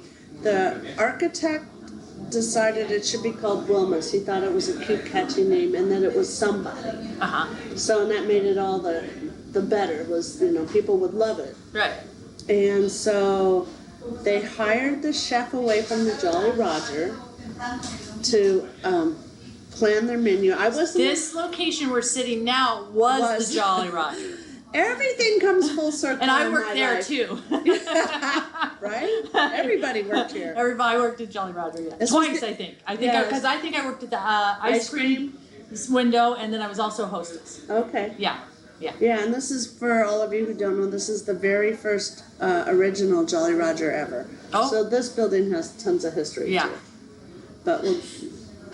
Speaker 2: architect decided it should be called Wilma's. He thought it was a cute, catchy name, and that it was somebody. So, and that made it all the better. Was people would love it.
Speaker 1: Right.
Speaker 2: And so they hired the chef away from the Jolly Roger to plan their menu.
Speaker 1: This location we're sitting now was the Jolly Roger.
Speaker 2: Everything comes full circle.
Speaker 1: And I worked there too.
Speaker 2: Right? Everybody worked here.
Speaker 1: Everybody worked at Jolly Roger, twice, I think. Because I think I worked at the ice cream window, and then I was also hostess.
Speaker 2: Okay.
Speaker 1: Yeah.
Speaker 2: Yeah, and this is, for all of you who don't know, this is the very first original Jolly Roger ever. Oh. So this building has tons of history too. But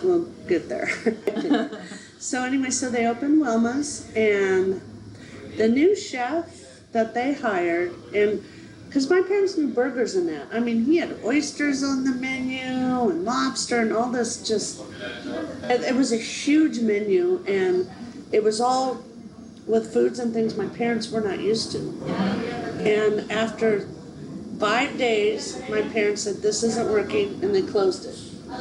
Speaker 2: we'll get there. So anyway, so they opened Wilma's, and the new chef that they hired, and because my parents knew burgers and that. I mean, he had oysters on the menu and lobster and all this. It was a huge menu, and it was all with foods and things my parents were not used to. And after 5 days, my parents said, this isn't working, and they closed it.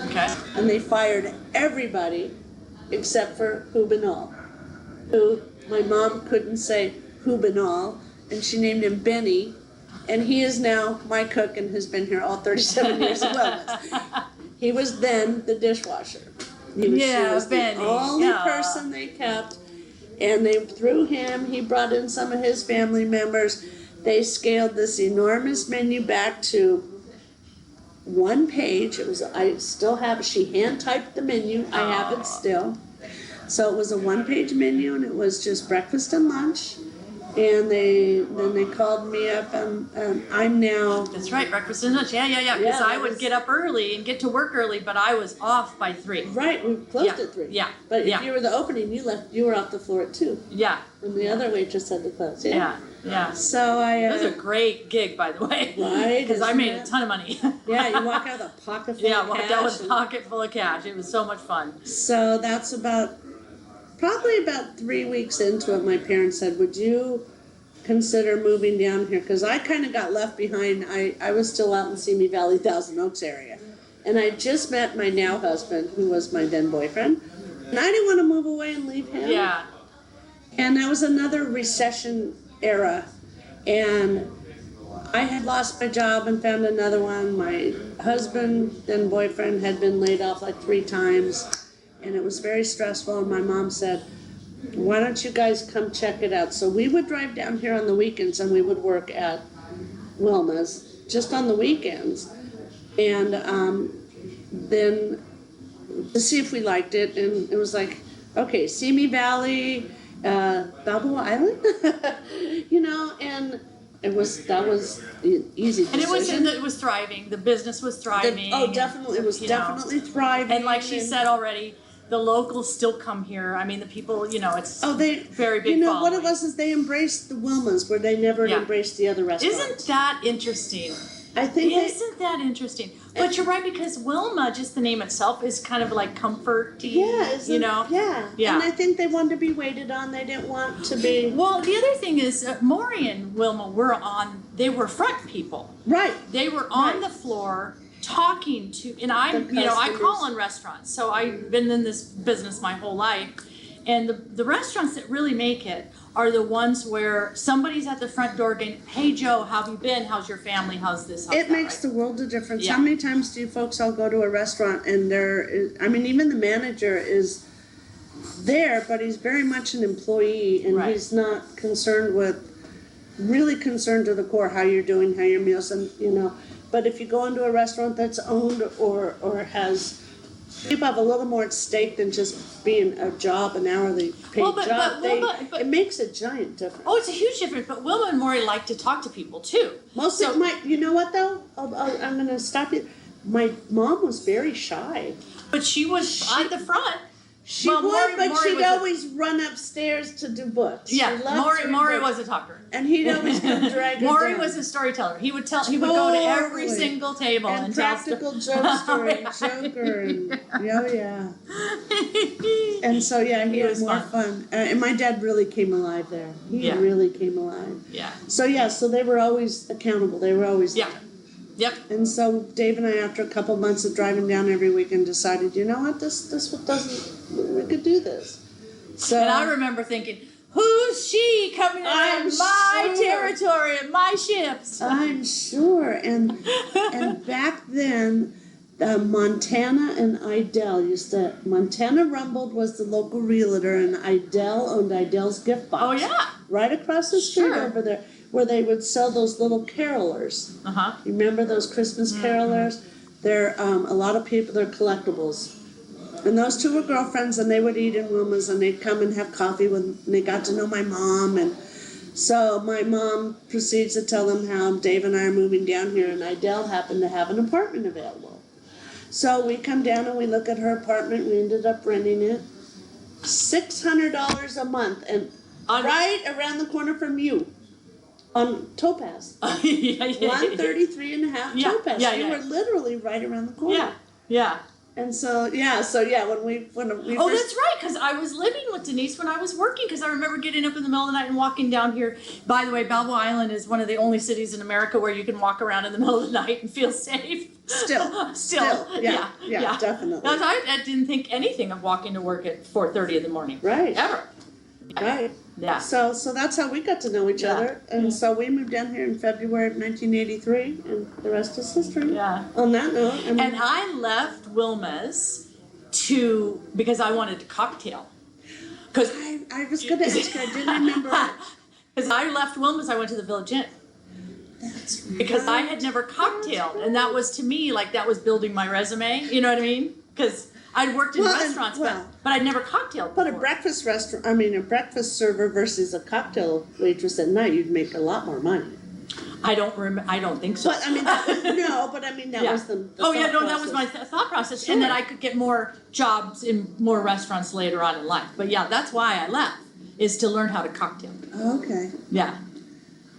Speaker 1: Okay.
Speaker 2: And they fired everybody except for Hubinol, who my mom couldn't say Hubinol, and she named him Benny, and he is now my cook and has been here all 37 years of Wellness. He was then the dishwasher. He was
Speaker 1: Benny.
Speaker 2: The only person they kept, and they threw him. He brought in some of his family members. They scaled this enormous menu back to one page. I still have it. She hand typed the menu. I have it still. So it was a one-page menu, and it was just breakfast and lunch. And then they called me up, and I'm now.
Speaker 1: That's right, breakfast and lunch. Yeah. Because I would get up early and get to work early, but I was off by 3.
Speaker 2: Right, we closed at 3.
Speaker 1: Yeah.
Speaker 2: But if you were the opening, you were off the floor at 2.
Speaker 1: Yeah.
Speaker 2: And the other waitress had to close.
Speaker 1: Yeah.
Speaker 2: So
Speaker 1: It was a great gig, by the way.
Speaker 2: Right.
Speaker 1: Because I made a ton of money.
Speaker 2: Yeah, you walk out with a pocket full of cash.
Speaker 1: Yeah, I walked out with a pocket full of cash. It was so much fun.
Speaker 2: So that's probably about 3 weeks into it, my parents said, would you consider moving down here? Because I kind of got left behind. I was still out in Simi Valley, Thousand Oaks area. And I just met my now husband, who was my then boyfriend. And I didn't want to move away and leave him.
Speaker 1: Yeah.
Speaker 2: And that was another recession era. And I had lost my job and found another one. My husband and boyfriend had been laid off like 3 times, and it was very stressful. And my mom said, why don't you guys come check it out? So we would drive down here on the weekends, and we would work at Wilma's just on the weekends. And then to see if we liked it, and it was like, okay, Simi Valley, Balboa Island, you know, and that was an easy decision.
Speaker 1: And it was thriving. The business was thriving.
Speaker 2: Definitely, it was definitely thriving.
Speaker 1: And like she said already, the locals still come here. I mean, the people, you know, it's very big.
Speaker 2: You know
Speaker 1: following.
Speaker 2: what it was is they embraced the Wilmas where they never embraced the other restaurants.
Speaker 1: Isn't that interesting?
Speaker 2: I think
Speaker 1: Isn't that interesting? But you're right, because Wilma, just the name itself, is kind of like comfort-y, you know?
Speaker 2: Yeah. And I think they wanted to be waited on. They didn't want to be...
Speaker 1: Well, the other thing is, Morey and Wilma they were front people.
Speaker 2: Right.
Speaker 1: They were on the floor talking to, and I call on restaurants, so I've been in this business my whole life. And the restaurants that really make it are the ones where somebody's at the front door going, hey, Joe, how have you been? How's your family? How's this? How's
Speaker 2: it
Speaker 1: that,
Speaker 2: makes the world of difference.
Speaker 1: Yeah.
Speaker 2: How many times do you folks all go to a restaurant and even the manager is there, but he's very much an employee, and he's not really concerned to the core how you're doing, how your meals, and, you know. But if you go into a restaurant that's owned or has... People have a little more at stake than just being a job, an hourly paid job. It makes a giant difference.
Speaker 1: Oh, it's a huge difference. But Wilma and Morey like to talk to people too.
Speaker 2: You know what though? I'm going to stop you. My mom was very shy.
Speaker 1: But she was at the front.
Speaker 2: She'd always run upstairs to do books.
Speaker 1: Yeah, Morey was a talker.
Speaker 2: And he'd always come drag her
Speaker 1: Morey
Speaker 2: down.
Speaker 1: was a storyteller. He would go to every single table and
Speaker 2: practical jokester and joker and And so he had more fun. And my dad really came alive there. He really came alive.
Speaker 1: Yeah.
Speaker 2: So they were always accountable. They were always there.
Speaker 1: Yep.
Speaker 2: And so Dave and I, after a couple months of driving down every weekend, decided, you know what, we could do this. So,
Speaker 1: and I remember thinking, who's she coming into my territory and my ships?
Speaker 2: I'm sure. And back then, Montana and Idell Montana Rumbled was the local realtor, and Idell owned Idell's Gift Box.
Speaker 1: Oh, yeah.
Speaker 2: Right across the street over there, where they would sell those little carolers.
Speaker 1: Uh-huh.
Speaker 2: You remember those Christmas carolers? They're, a lot of people, they're collectibles. And those two were girlfriends, and they would eat in Wilma's, and they'd come and have coffee and they got to know my mom. And so my mom proceeds to tell them how Dave and I are moving down here, and Idell happened to have an apartment available. So we come down and we look at her apartment. We ended up renting it. $600 a month, and right around the corner from you. On Topaz. 133 and a half Topaz. You were literally right around the corner.
Speaker 1: Yeah.
Speaker 2: And so when we
Speaker 1: Oh, that's right, because I was living with Denise when I was working, because I remember getting up in the middle of the night and walking down here. By the way, Balboa Island is one of the only cities in America where you can walk around in the middle of the night and feel safe.
Speaker 2: Still. Yeah, definitely.
Speaker 1: I didn't think anything of walking to work at 4:30 in the morning.
Speaker 2: Right.
Speaker 1: Ever.
Speaker 2: Right.
Speaker 1: Yeah.
Speaker 2: So that's how we got to know each other. And so we moved down here in February of 1983, and the rest is history.
Speaker 1: Yeah.
Speaker 2: On that note.
Speaker 1: And I left Wilma's because I wanted to cocktail. Because
Speaker 2: I was going to ask you, I didn't remember.
Speaker 1: Because I left Wilma's, I went to the Village Inn.
Speaker 2: That's right.
Speaker 1: Because I had never cocktailed, and that was to me like that was building my resume. You know what I mean? Because I'd worked in restaurants, but I'd never cocktailed before.
Speaker 2: But a breakfast server versus a cocktail waitress at night, you'd make a lot more money.
Speaker 1: I don't think so.
Speaker 2: But I mean, that was the
Speaker 1: that was my thought process, and that I could get more jobs in more restaurants later on in life. But yeah, that's why I left, is to learn how to cocktail.
Speaker 2: Okay.
Speaker 1: Yeah.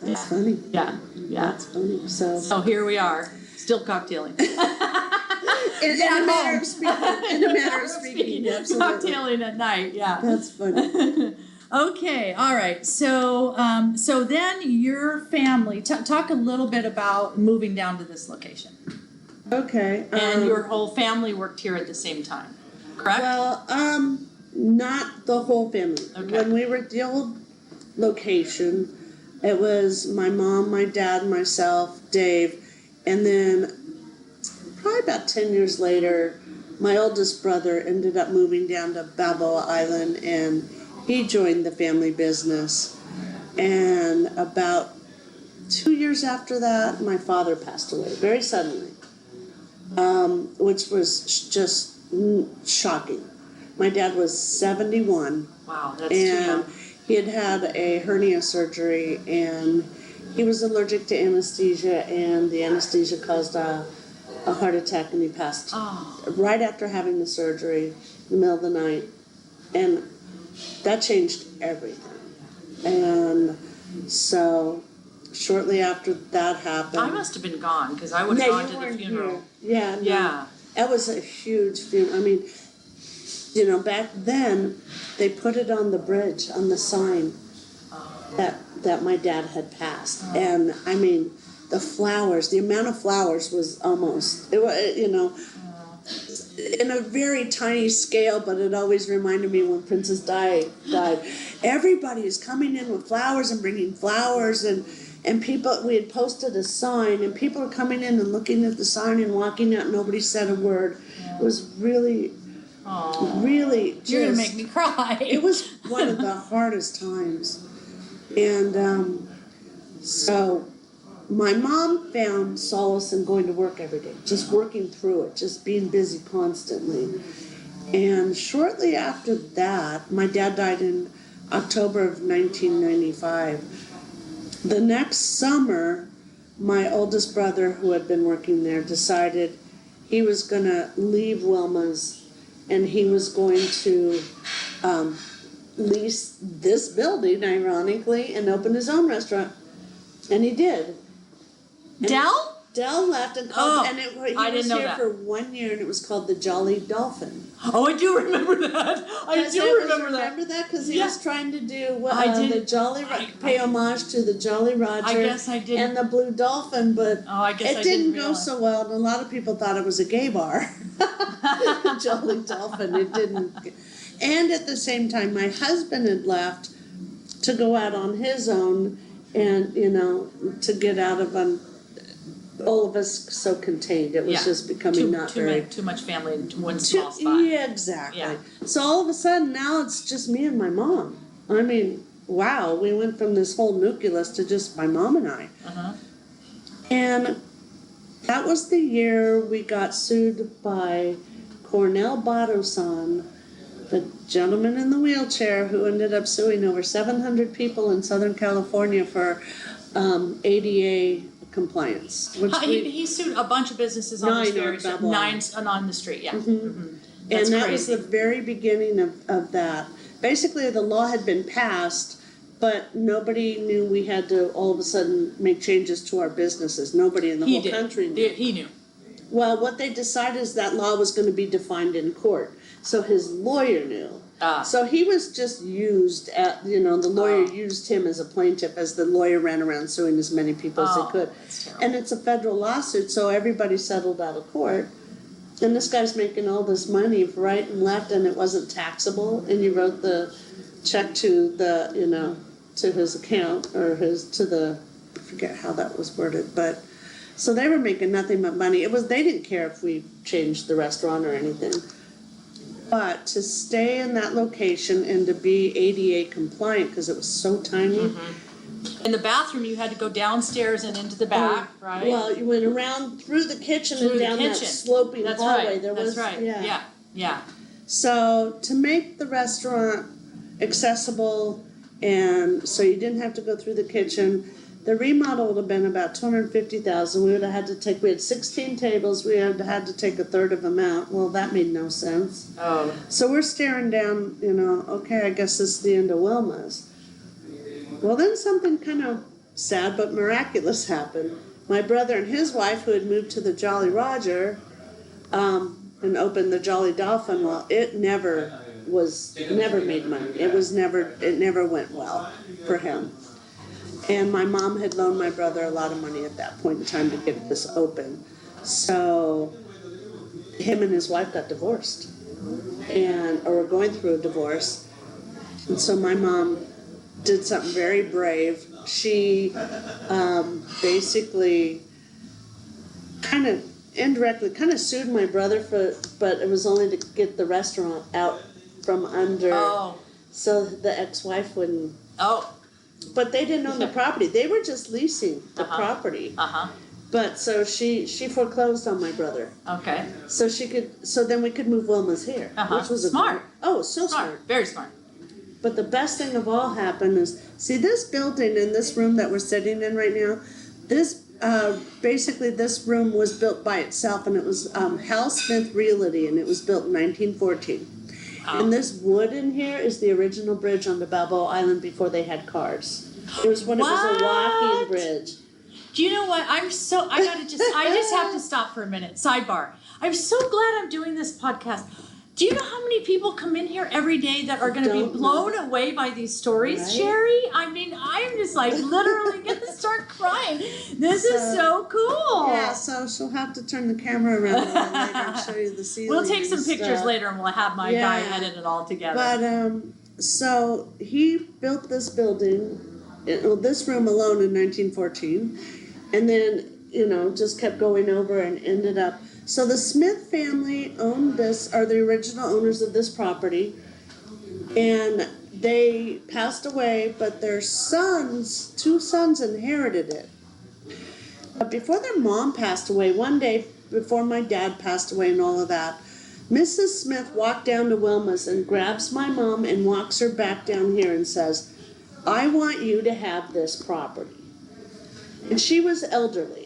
Speaker 2: That's funny.
Speaker 1: Yeah.
Speaker 2: That's funny. So
Speaker 1: here we are, still cocktailing.
Speaker 2: In a matter of speaking, absolutely.
Speaker 1: Cocktailing at night, yeah.
Speaker 2: That's funny.
Speaker 1: Okay, all right. So then your family, talk a little bit about moving down to this location.
Speaker 2: Okay.
Speaker 1: And your whole family worked here at the same time, correct?
Speaker 2: Well, not the whole family.
Speaker 1: Okay.
Speaker 2: When we were at the old location, It was my mom, my dad, myself, Dave, and then probably about 10 years later, my oldest brother ended up moving down to Balboa Island, and he joined the family business. And about 2 years after that, my father passed away very suddenly, which was just shocking. My dad was 71.
Speaker 1: Wow, that's too young.
Speaker 2: He had had a hernia surgery, and he was allergic to anesthesia, and the anesthesia caused a heart attack, and he passed right after having the surgery in the middle of the night. And that changed everything. And so shortly after that happened...
Speaker 1: I must have been gone, because I would have gone to the funeral.
Speaker 2: Here. Yeah, no,
Speaker 1: yeah.
Speaker 2: That was a huge funeral. I mean, you know, back then, they put it on the bridge, on the sign, that my dad had passed. And, I mean, the flowers, the amount of flowers was almost, it was, you know, in a very tiny scale, but it always reminded me when Princess Di died. Everybody is coming in with flowers and bringing flowers, and people, we had posted a sign, and people are coming in and looking at the sign and walking out. Nobody said a word. It was really... really just,
Speaker 1: you're gonna make me cry.
Speaker 2: It was one of the hardest times. And so my mom found solace in going to work every day, just working through it, just being busy constantly. And shortly after that, my dad died in October of 1995. The next summer, my oldest brother, who had been working there, decided he was going to leave Wilma's, and he was going to lease this building, ironically, and open his own restaurant. And he did. And
Speaker 1: Dell?
Speaker 2: Dell left and called, and he
Speaker 1: I
Speaker 2: was
Speaker 1: didn't know
Speaker 2: here
Speaker 1: that.
Speaker 2: for 1 year, and it was called the Jolly Dolphin.
Speaker 1: Oh, I do remember that. I do remember that.
Speaker 2: Remember that? Because he was trying to do the Jolly, pay homage to the Jolly Roger.
Speaker 1: I guess I did.
Speaker 2: And the Blue Dolphin, but it didn't go so well, and a lot of people thought it was a gay bar. The Jolly Dolphin, it didn't. And at the same time, my husband had left to go out on his own, and, you know, to get out of all of us so contained. It was just becoming
Speaker 1: too much family in one small spot.
Speaker 2: Yeah, exactly.
Speaker 1: Yeah.
Speaker 2: So all of a sudden now it's just me and my mom. I mean, wow, we went from this whole nucleus to just my mom and I. And that was the year we got sued by Cornell Bato-san, the gentleman in the wheelchair who ended up suing over 700 people in Southern California for ADA compliance.
Speaker 1: He sued a bunch of businesses on the street. Nine on the street, yeah.
Speaker 2: And that was the very beginning of that. Basically, the law had been passed, but nobody knew we had to all of a sudden make changes to our businesses. Nobody in the whole country knew.
Speaker 1: He knew.
Speaker 2: Well, what they decided is that law was going to be defined in court. So his lawyer knew. So he was just used the lawyer used him as a plaintiff, as the lawyer ran around suing as many people as he could. And it's a federal lawsuit, so everybody settled out of court. And this guy's making all this money right and left, and it wasn't taxable, and you wrote the check to the, to his account, or I forget how that was worded, but, so they were making nothing but money. They didn't care if we changed the restaurant or anything. But to stay in that location and to be ADA compliant, because it was so tiny.
Speaker 1: In the bathroom, you had to go downstairs and into the back, right?
Speaker 2: Well, you went around through the kitchen and down that sloping hallway.
Speaker 1: That's right. Yeah.
Speaker 2: So to make the restaurant accessible, and so you didn't have to go through the kitchen, the remodel would have been about $250,000. We had 16 tables. We had to take a third of them out. Well, that made no sense. So we're staring down, okay, I guess this is the end of Wilma's. Well, then something kind of sad but miraculous happened. My brother and his wife, who had moved to the Jolly Roger and opened the Jolly Dolphin, well, it never made money. It never went well for him. And my mom had loaned my brother a lot of money at that point in time to get this open. So him and his wife got divorced, or were going through a divorce. And so my mom did something very brave she basically kind of indirectly kind of sued my brother but it was only to get the restaurant out from under.
Speaker 1: Oh.
Speaker 2: So the ex-wife wouldn't.
Speaker 1: Oh.
Speaker 2: But they didn't own the property. They were just leasing the property. But so she foreclosed on my brother.
Speaker 1: Okay.
Speaker 2: So then we could move Wilma's here, which was
Speaker 1: smart.
Speaker 2: Smart.
Speaker 1: Very smart.
Speaker 2: But the best thing of all happened is, see this building in this room that we're sitting in right now, this basically this room was built by itself, and it was Hal Smith Realty, and it was built in 1914. And this wood in here is the original bridge on the Balboa Island before they had cars. It was when it was a walking bridge.
Speaker 1: Do you know what? I just have to stop for a minute. Sidebar. I'm so glad I'm doing this podcast. Do you know how many people come in here every day that are going to be blown away by these stories, right? Sheri? I mean, I'm just like literally going to start crying. This is so cool.
Speaker 2: Yeah, so she'll have to turn the camera around a little later and show you the ceiling.
Speaker 1: We'll take some pictures later and we'll have my guy edit it all together.
Speaker 2: But so he built this building, this room alone in 1914, and then, just kept going over and ended up. So the Smith family owned this, are the original owners of this property, and they passed away, but their two sons inherited it. But before their mom passed away, one day before my dad passed away and all of that, Mrs. Smith walked down to Wilma's and grabs my mom and walks her back down here and says, I want you to have this property. And she was elderly.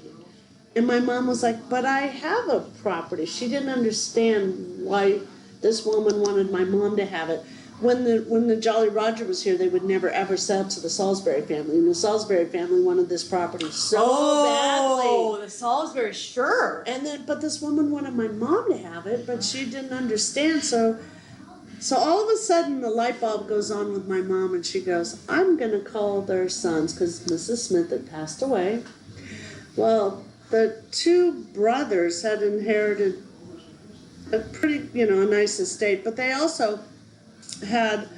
Speaker 2: And my mom was like, but I have a property. She didn't understand why this woman wanted my mom to have it. When the Jolly Roger was here, they would never ever sell to the Salisbury family. And the Salisbury family wanted this property so badly.
Speaker 1: Oh, the Salisbury, sure.
Speaker 2: But this woman wanted my mom to have it, but she didn't understand. So all of a sudden, the light bulb goes on with my mom, and she goes, I'm going to call their sons, because Mrs. Smith had passed away. Well, the two brothers had inherited a pretty, a nice estate, but they also had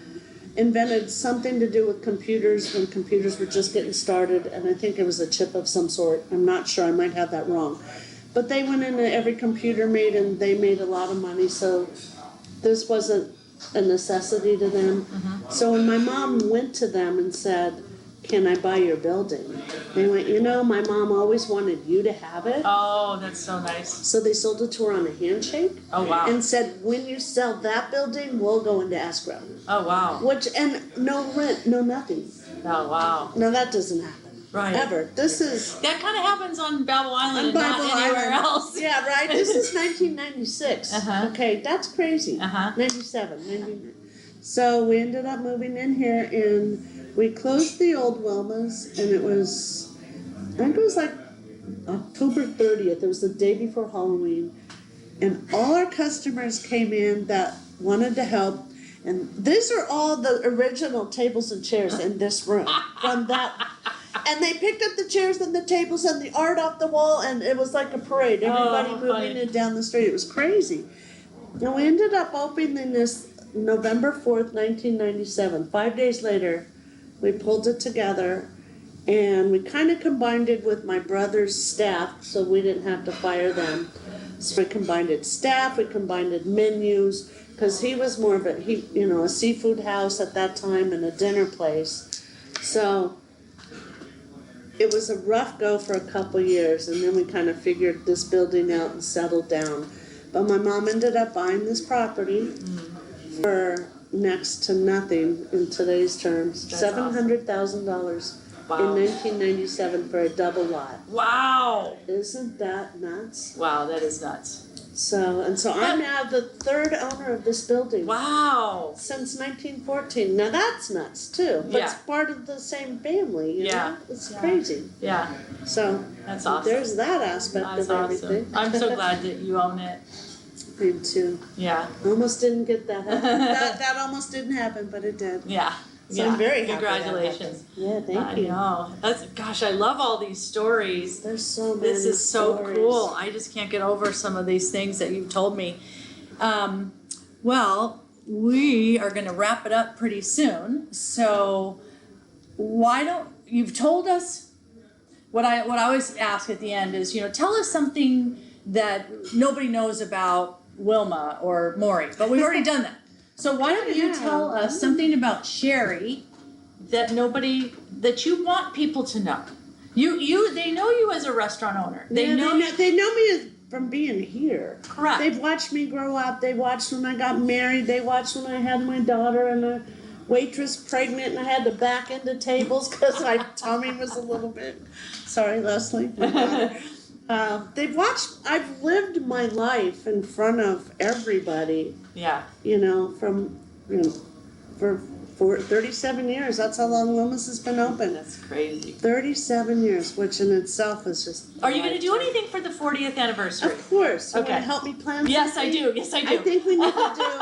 Speaker 2: invented something to do with computers when computers were just getting started, and I think it was a chip of some sort. I'm not sure, I might have that wrong. But they went into every computer made, and they made a lot of money, so this wasn't a necessity to them. So when my mom went to them and said, can I buy your building? They went, my mom always wanted you to have it.
Speaker 1: Oh, that's so nice.
Speaker 2: So they sold it to her on a handshake.
Speaker 1: Oh, wow.
Speaker 2: And said, when you sell that building, we'll go into escrow.
Speaker 1: Oh, wow.
Speaker 2: And no rent, no nothing.
Speaker 1: Oh, wow.
Speaker 2: Now that doesn't happen.
Speaker 1: Right.
Speaker 2: Ever.
Speaker 1: That kind of happens on Balboa Island and not anywhere else.
Speaker 2: Yeah, right. This is 1996. Okay, that's crazy. 97, 99. So we ended up moving in here, and we closed the old Wilma's, and it was, I think it was like October 30th. It was the day before Halloween. And all our customers came in that wanted to help. And these are all the original tables and chairs in this room from that. And they picked up the chairs and the tables and the art off the wall, and it was like a parade. Everybody moving it down the street. It was crazy. And we ended up opening this November 4th, 1997. 5 days later, we pulled it together, and we kind of combined it with my brother's staff, so we didn't have to fire them. So we combined it staff, we combined it menus, because he was more of a seafood house at that time and a dinner place. So it was a rough go for a couple years, and then we kind of figured this building out and settled down. But my mom ended up buying this property for next to nothing in today's terms. $700,000 in 1997 for a double lot.
Speaker 1: Wow.
Speaker 2: Isn't that nuts?
Speaker 1: Wow, that is nuts.
Speaker 2: So I'm now the third owner of this building.
Speaker 1: Wow.
Speaker 2: Since 1914. Now that's nuts too. But it's part of the same family. You know? It's crazy.
Speaker 1: Yeah.
Speaker 2: So
Speaker 1: that's awesome.
Speaker 2: There's that aspect of everything.
Speaker 1: I'm so glad that you own it.
Speaker 2: Me too.
Speaker 1: Yeah.
Speaker 2: Almost didn't get that happen. that almost didn't happen, but it did.
Speaker 1: Yeah.
Speaker 2: So I'm very happy.
Speaker 1: Congratulations.
Speaker 2: Yeah, thank you.
Speaker 1: I know. I love all these stories.
Speaker 2: There's so many.
Speaker 1: This is so cool. I just can't get over some of these things that you've told me. Well, we are going to wrap it up pretty soon. So why don't you've told us what I always ask at the end is, tell us something that nobody knows about Wilma or Morey, but we've already done that. So why don't you tell us something about Sheri that you want people to know? They know you as a restaurant owner. They know
Speaker 2: me from being here.
Speaker 1: Correct.
Speaker 2: They've watched me grow up. They watched when I got married. They watched when I had my daughter and a waitress pregnant and I had to back into tables because my tummy was a little bit. Sorry, Leslie. They've watched. I've lived my life in front of everybody.
Speaker 1: Yeah.
Speaker 2: For 37 years. That's how long Wilma's has been open.
Speaker 1: That's crazy.
Speaker 2: 37 years, which in itself is just.
Speaker 1: Are you going to do anything for the 40th anniversary?
Speaker 2: Of course. You
Speaker 1: okay.
Speaker 2: Want to help me plan?
Speaker 1: Yes,
Speaker 2: something?
Speaker 1: I do. Yes, I do.
Speaker 2: I think we need to do.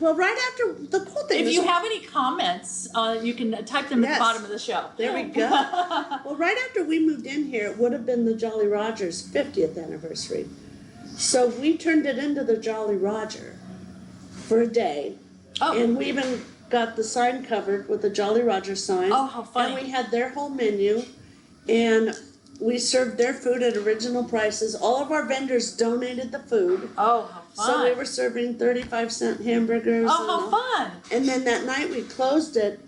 Speaker 2: Well, right after the cool thing.
Speaker 1: If you have any comments, you can type them at the bottom of the show.
Speaker 2: There we go. Well, right after we moved in here, it would have been the Jolly Roger's 50th anniversary. So we turned it into the Jolly Roger for a day.
Speaker 1: Oh.
Speaker 2: And we even got the sign covered with the Jolly Roger sign.
Speaker 1: Oh, how funny.
Speaker 2: And we had their whole menu. And we served their food at original prices. All of our vendors donated the food.
Speaker 1: Oh, how fun.
Speaker 2: So we were serving 35-cent hamburgers.
Speaker 1: Oh, how fun.
Speaker 2: And then that night we closed it.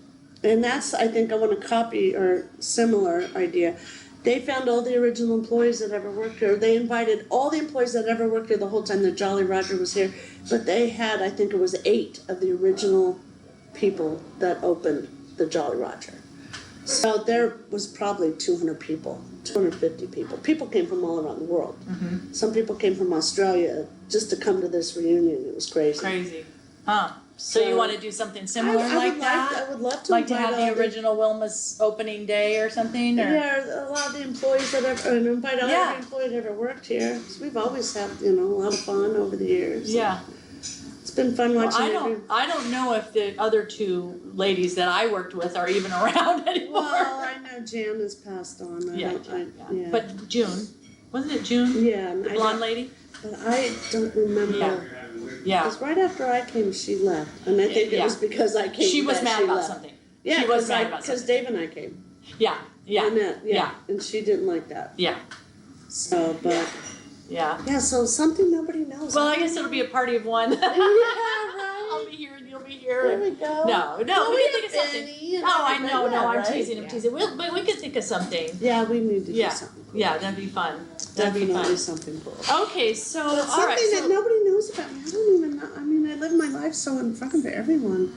Speaker 2: And that's, I think I want to copy or similar idea. They found all the original employees that ever worked here. They invited all the employees that ever worked here the whole time that Jolly Roger was here. But they had, I think it was 8 of the original people that opened the Jolly Roger. So there was probably 200 people, 250 people. People came from all around the world. Mm-hmm. Some people came from Australia just to come to this reunion. It was crazy.
Speaker 1: Crazy. Huh. So you want to do something similar
Speaker 2: I
Speaker 1: that?
Speaker 2: I would love to.
Speaker 1: Like to have the original Wilma's opening day or something? Or?
Speaker 2: Yeah, a lot of the employees that ever, and invite every employee that ever worked here. So we've always had, a lot of fun over the years.
Speaker 1: Yeah.
Speaker 2: It's been fun watching.
Speaker 1: I don't know if the other 2 ladies that I worked with are even around anymore.
Speaker 2: Well, I know Jan has passed on.
Speaker 1: Yeah. But June, wasn't it June?
Speaker 2: Yeah.
Speaker 1: The blonde lady?
Speaker 2: But I don't remember.
Speaker 1: Yeah.
Speaker 2: Because right after I came, she left. And I think it was because I came.
Speaker 1: She was mad about
Speaker 2: left.
Speaker 1: something.
Speaker 2: Yeah,
Speaker 1: she was mad about something.
Speaker 2: Because Dave and I came.
Speaker 1: Yeah.
Speaker 2: Yeah. And she didn't like that.
Speaker 1: Yeah.
Speaker 2: So, but.
Speaker 1: Yeah.
Speaker 2: So something nobody knows.
Speaker 1: Well, I guess it'll be a party of one.
Speaker 2: Yeah, right.
Speaker 1: I'll be here and you'll be here.
Speaker 2: There we go.
Speaker 1: No, we can think of something. I know, I'm teasing. But we could think of something.
Speaker 2: Yeah, we need to do something.
Speaker 1: Yeah, that'd be fun.
Speaker 2: Definitely something cool.
Speaker 1: Okay, so
Speaker 2: but
Speaker 1: all right.
Speaker 2: Something that nobody knows about me. I don't even know. I mean, I live my life so in front of everyone.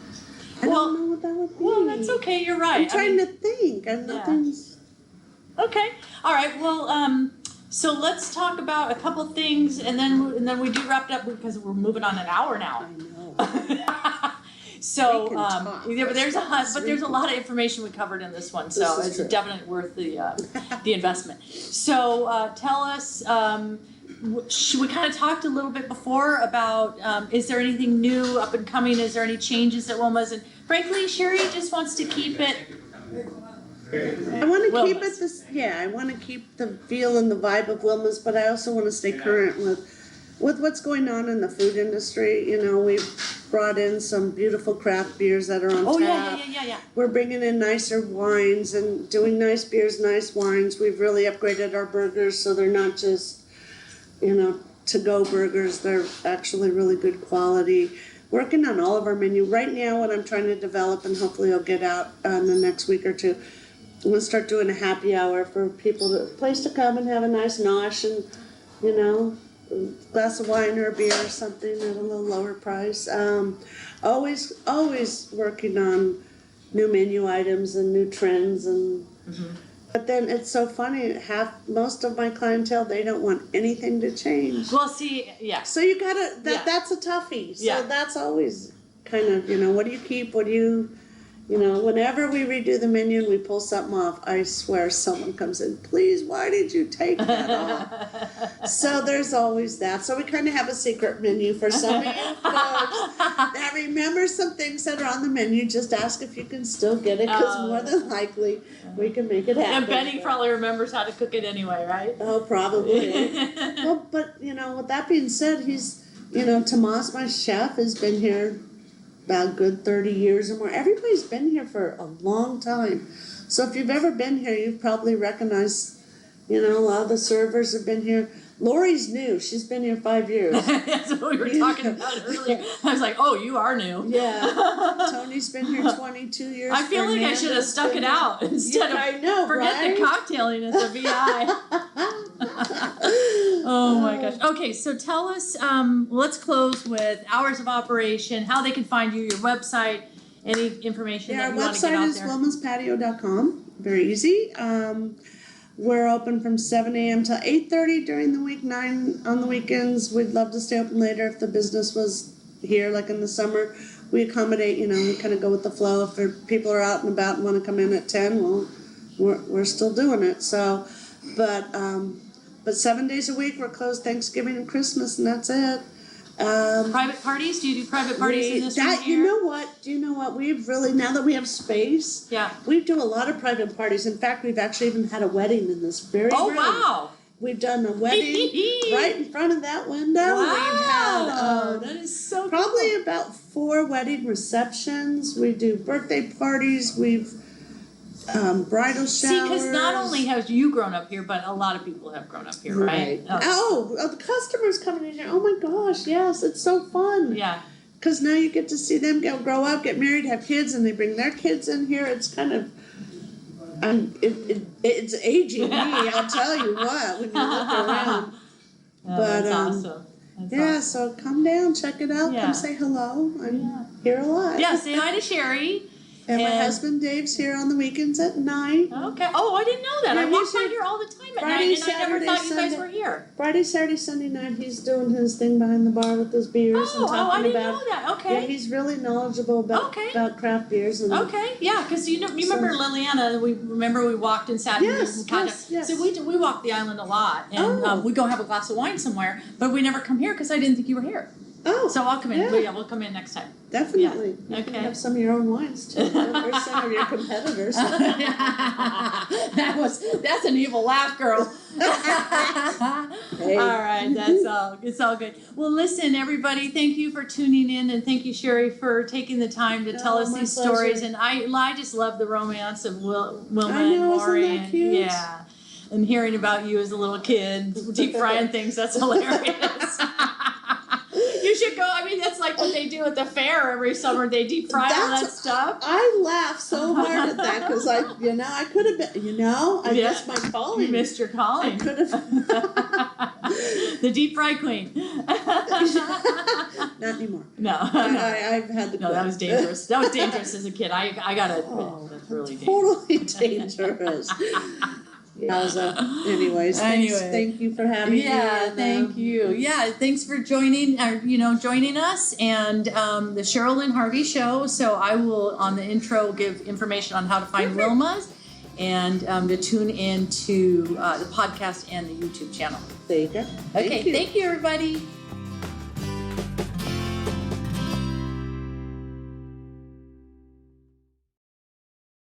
Speaker 2: I don't know what that would be.
Speaker 1: Well, that's okay. You're right.
Speaker 2: I'm trying to think, and nothing's.
Speaker 1: Okay. All right. Well, so let's talk about a couple things, and then we do wrap it up because we're moving on an hour now.
Speaker 2: I know.
Speaker 1: So there's a lot of information we covered in this one, so it's definitely worth the investment. So tell us. We kind of talked a little bit before about is there anything new up and coming? Is there any changes at Wilma's? And frankly, Sheri just wants to keep it.
Speaker 2: I want to keep it this. Yeah, I want to keep the feel and the vibe of Wilma's, but I also want to stay current with what's going on in the food industry. We've brought in some beautiful craft beers that are on tap.
Speaker 1: Yeah.
Speaker 2: We're bringing in nicer wines and doing nice beers, nice wines. We've really upgraded our burgers so they're not just, to-go burgers. They're actually really good quality. Working on all of our menu. Right now, what I'm trying to develop, and hopefully I'll get out in the next week or two, I'm going to start doing a happy hour for people, a place to come and have a nice nosh and, a glass of wine or a beer or something at a little lower price. Always working on new menu items and new trends and. Mm-hmm. But then it's so funny. Most of my clientele, they don't want anything to change.
Speaker 1: Well, see, yeah.
Speaker 2: So you gotta. That's a toughie. So that's always kind of what do you keep? What do you? Whenever we redo the menu and we pull something off, I swear someone comes in, please, why did you take that off? So there's always that. So we kind of have a secret menu for some of you folks. Now remember some things that are on the menu, just ask if you can still get it, because more than likely we can make it happen.
Speaker 1: And Benny probably remembers how to cook it anyway, right?
Speaker 2: Oh, probably. Well, but, with that being said, he's, Tomas, my chef, has been here about a good 30 years or more. Everybody's been here for a long time. So if you've ever been here, you've probably recognized, a lot of the servers have been here. Lori's new. She's been here 5 years.
Speaker 1: That's what we were talking about earlier. I was like, oh, you are new.
Speaker 2: Yeah. Tony's been here 22 years.
Speaker 1: I feel like I should have stuck it out instead of forget the cocktailing as a VI. Oh my gosh. Okay, so tell us, let's close with hours of operation, how they can find you, your website, any information that you want to get out there.
Speaker 2: Our website is wilmaspatio.com. Very easy. We're open from 7 a.m. till 8:30 during the week, 9 on the weekends. We'd love to stay open later if the business was here, like in the summer. We accommodate, we kind of go with the flow. If people are out and about and want to come in at 10, well, we're still doing it. So, but 7 days a week, we're closed Thanksgiving and Christmas, and that's it.
Speaker 1: Private parties? Do you do private parties in this room here?
Speaker 2: Do you know what? We've really, now that we have space, we do a lot of private parties. In fact, we've actually even had a wedding in this very room.
Speaker 1: Oh, wow.
Speaker 2: We've done a wedding right in front of that window.
Speaker 1: Wow.
Speaker 2: We've had
Speaker 1: that is so
Speaker 2: probably
Speaker 1: cool.
Speaker 2: about 4 wedding receptions. We do birthday parties. We've bridal showers.
Speaker 1: See, because not only have you grown up here, but a lot of people have grown up here, right?
Speaker 2: The customers coming in here. Oh my gosh, yes, it's so fun.
Speaker 1: Yeah.
Speaker 2: Because now you get to see them grow up, get married, have kids, and they bring their kids in here. It's kind of, it's aging me. I'll tell you what. When you look around.
Speaker 1: That's awesome. That's awesome.
Speaker 2: So come down, check it out. Come say hello. I'm here a lot.
Speaker 1: Yeah, say hi to Sheri.
Speaker 2: And my husband Dave's here on the weekends at night.
Speaker 1: Okay. Oh, I didn't know that. I walk by here all the time at night, and I never thought you guys were here.
Speaker 2: Friday, Saturday, Sunday night, he's doing his thing behind the bar with his beers and talking
Speaker 1: I didn't
Speaker 2: about.
Speaker 1: know that. Okay.
Speaker 2: Yeah, he's really knowledgeable about craft beers. And
Speaker 1: yeah, because you remember Liliana? We walked and sat and
Speaker 2: yes.
Speaker 1: So we walk the island a lot, and we go have a glass of wine somewhere, but we never come here because I didn't think you were here.
Speaker 2: Oh,
Speaker 1: so I'll come in. Yeah. We'll come in next time.
Speaker 2: Definitely.
Speaker 1: Yeah.
Speaker 2: You can have some of your own wines too, or some of your competitors.
Speaker 1: That's an evil laugh, girl. Hey. All right, that's all. It's all good. Well, listen, everybody. Thank you for tuning in, and thank you, Sheri, for taking the time to tell us these stories. And I just love the romance of Wilma and Morey.
Speaker 2: Isn't that cute?
Speaker 1: Yeah, and hearing about you as a little kid deep frying things. That's hilarious. You should go. I mean, that's like what they do at the fair every summer. They deep fry all that stuff.
Speaker 2: I laugh so hard at that because I could have been, I missed my calling.
Speaker 1: You missed your calling.
Speaker 2: I could have.
Speaker 1: The deep fry queen.
Speaker 2: Not anymore.
Speaker 1: No.
Speaker 2: I've had the.
Speaker 1: No, that was dangerous. That was dangerous as a kid. I gotta admit, that's really dangerous.
Speaker 2: Totally dangerous. Anyways, thank you for having me.
Speaker 1: Yeah, thank you. Yeah, thanks for joining us and the Cheryl Lynn Harvey Show. So I will, on the intro, give information on how to find Wilma's and to tune in to the podcast and the YouTube channel.
Speaker 2: There you go.
Speaker 1: Okay, thank you, everybody.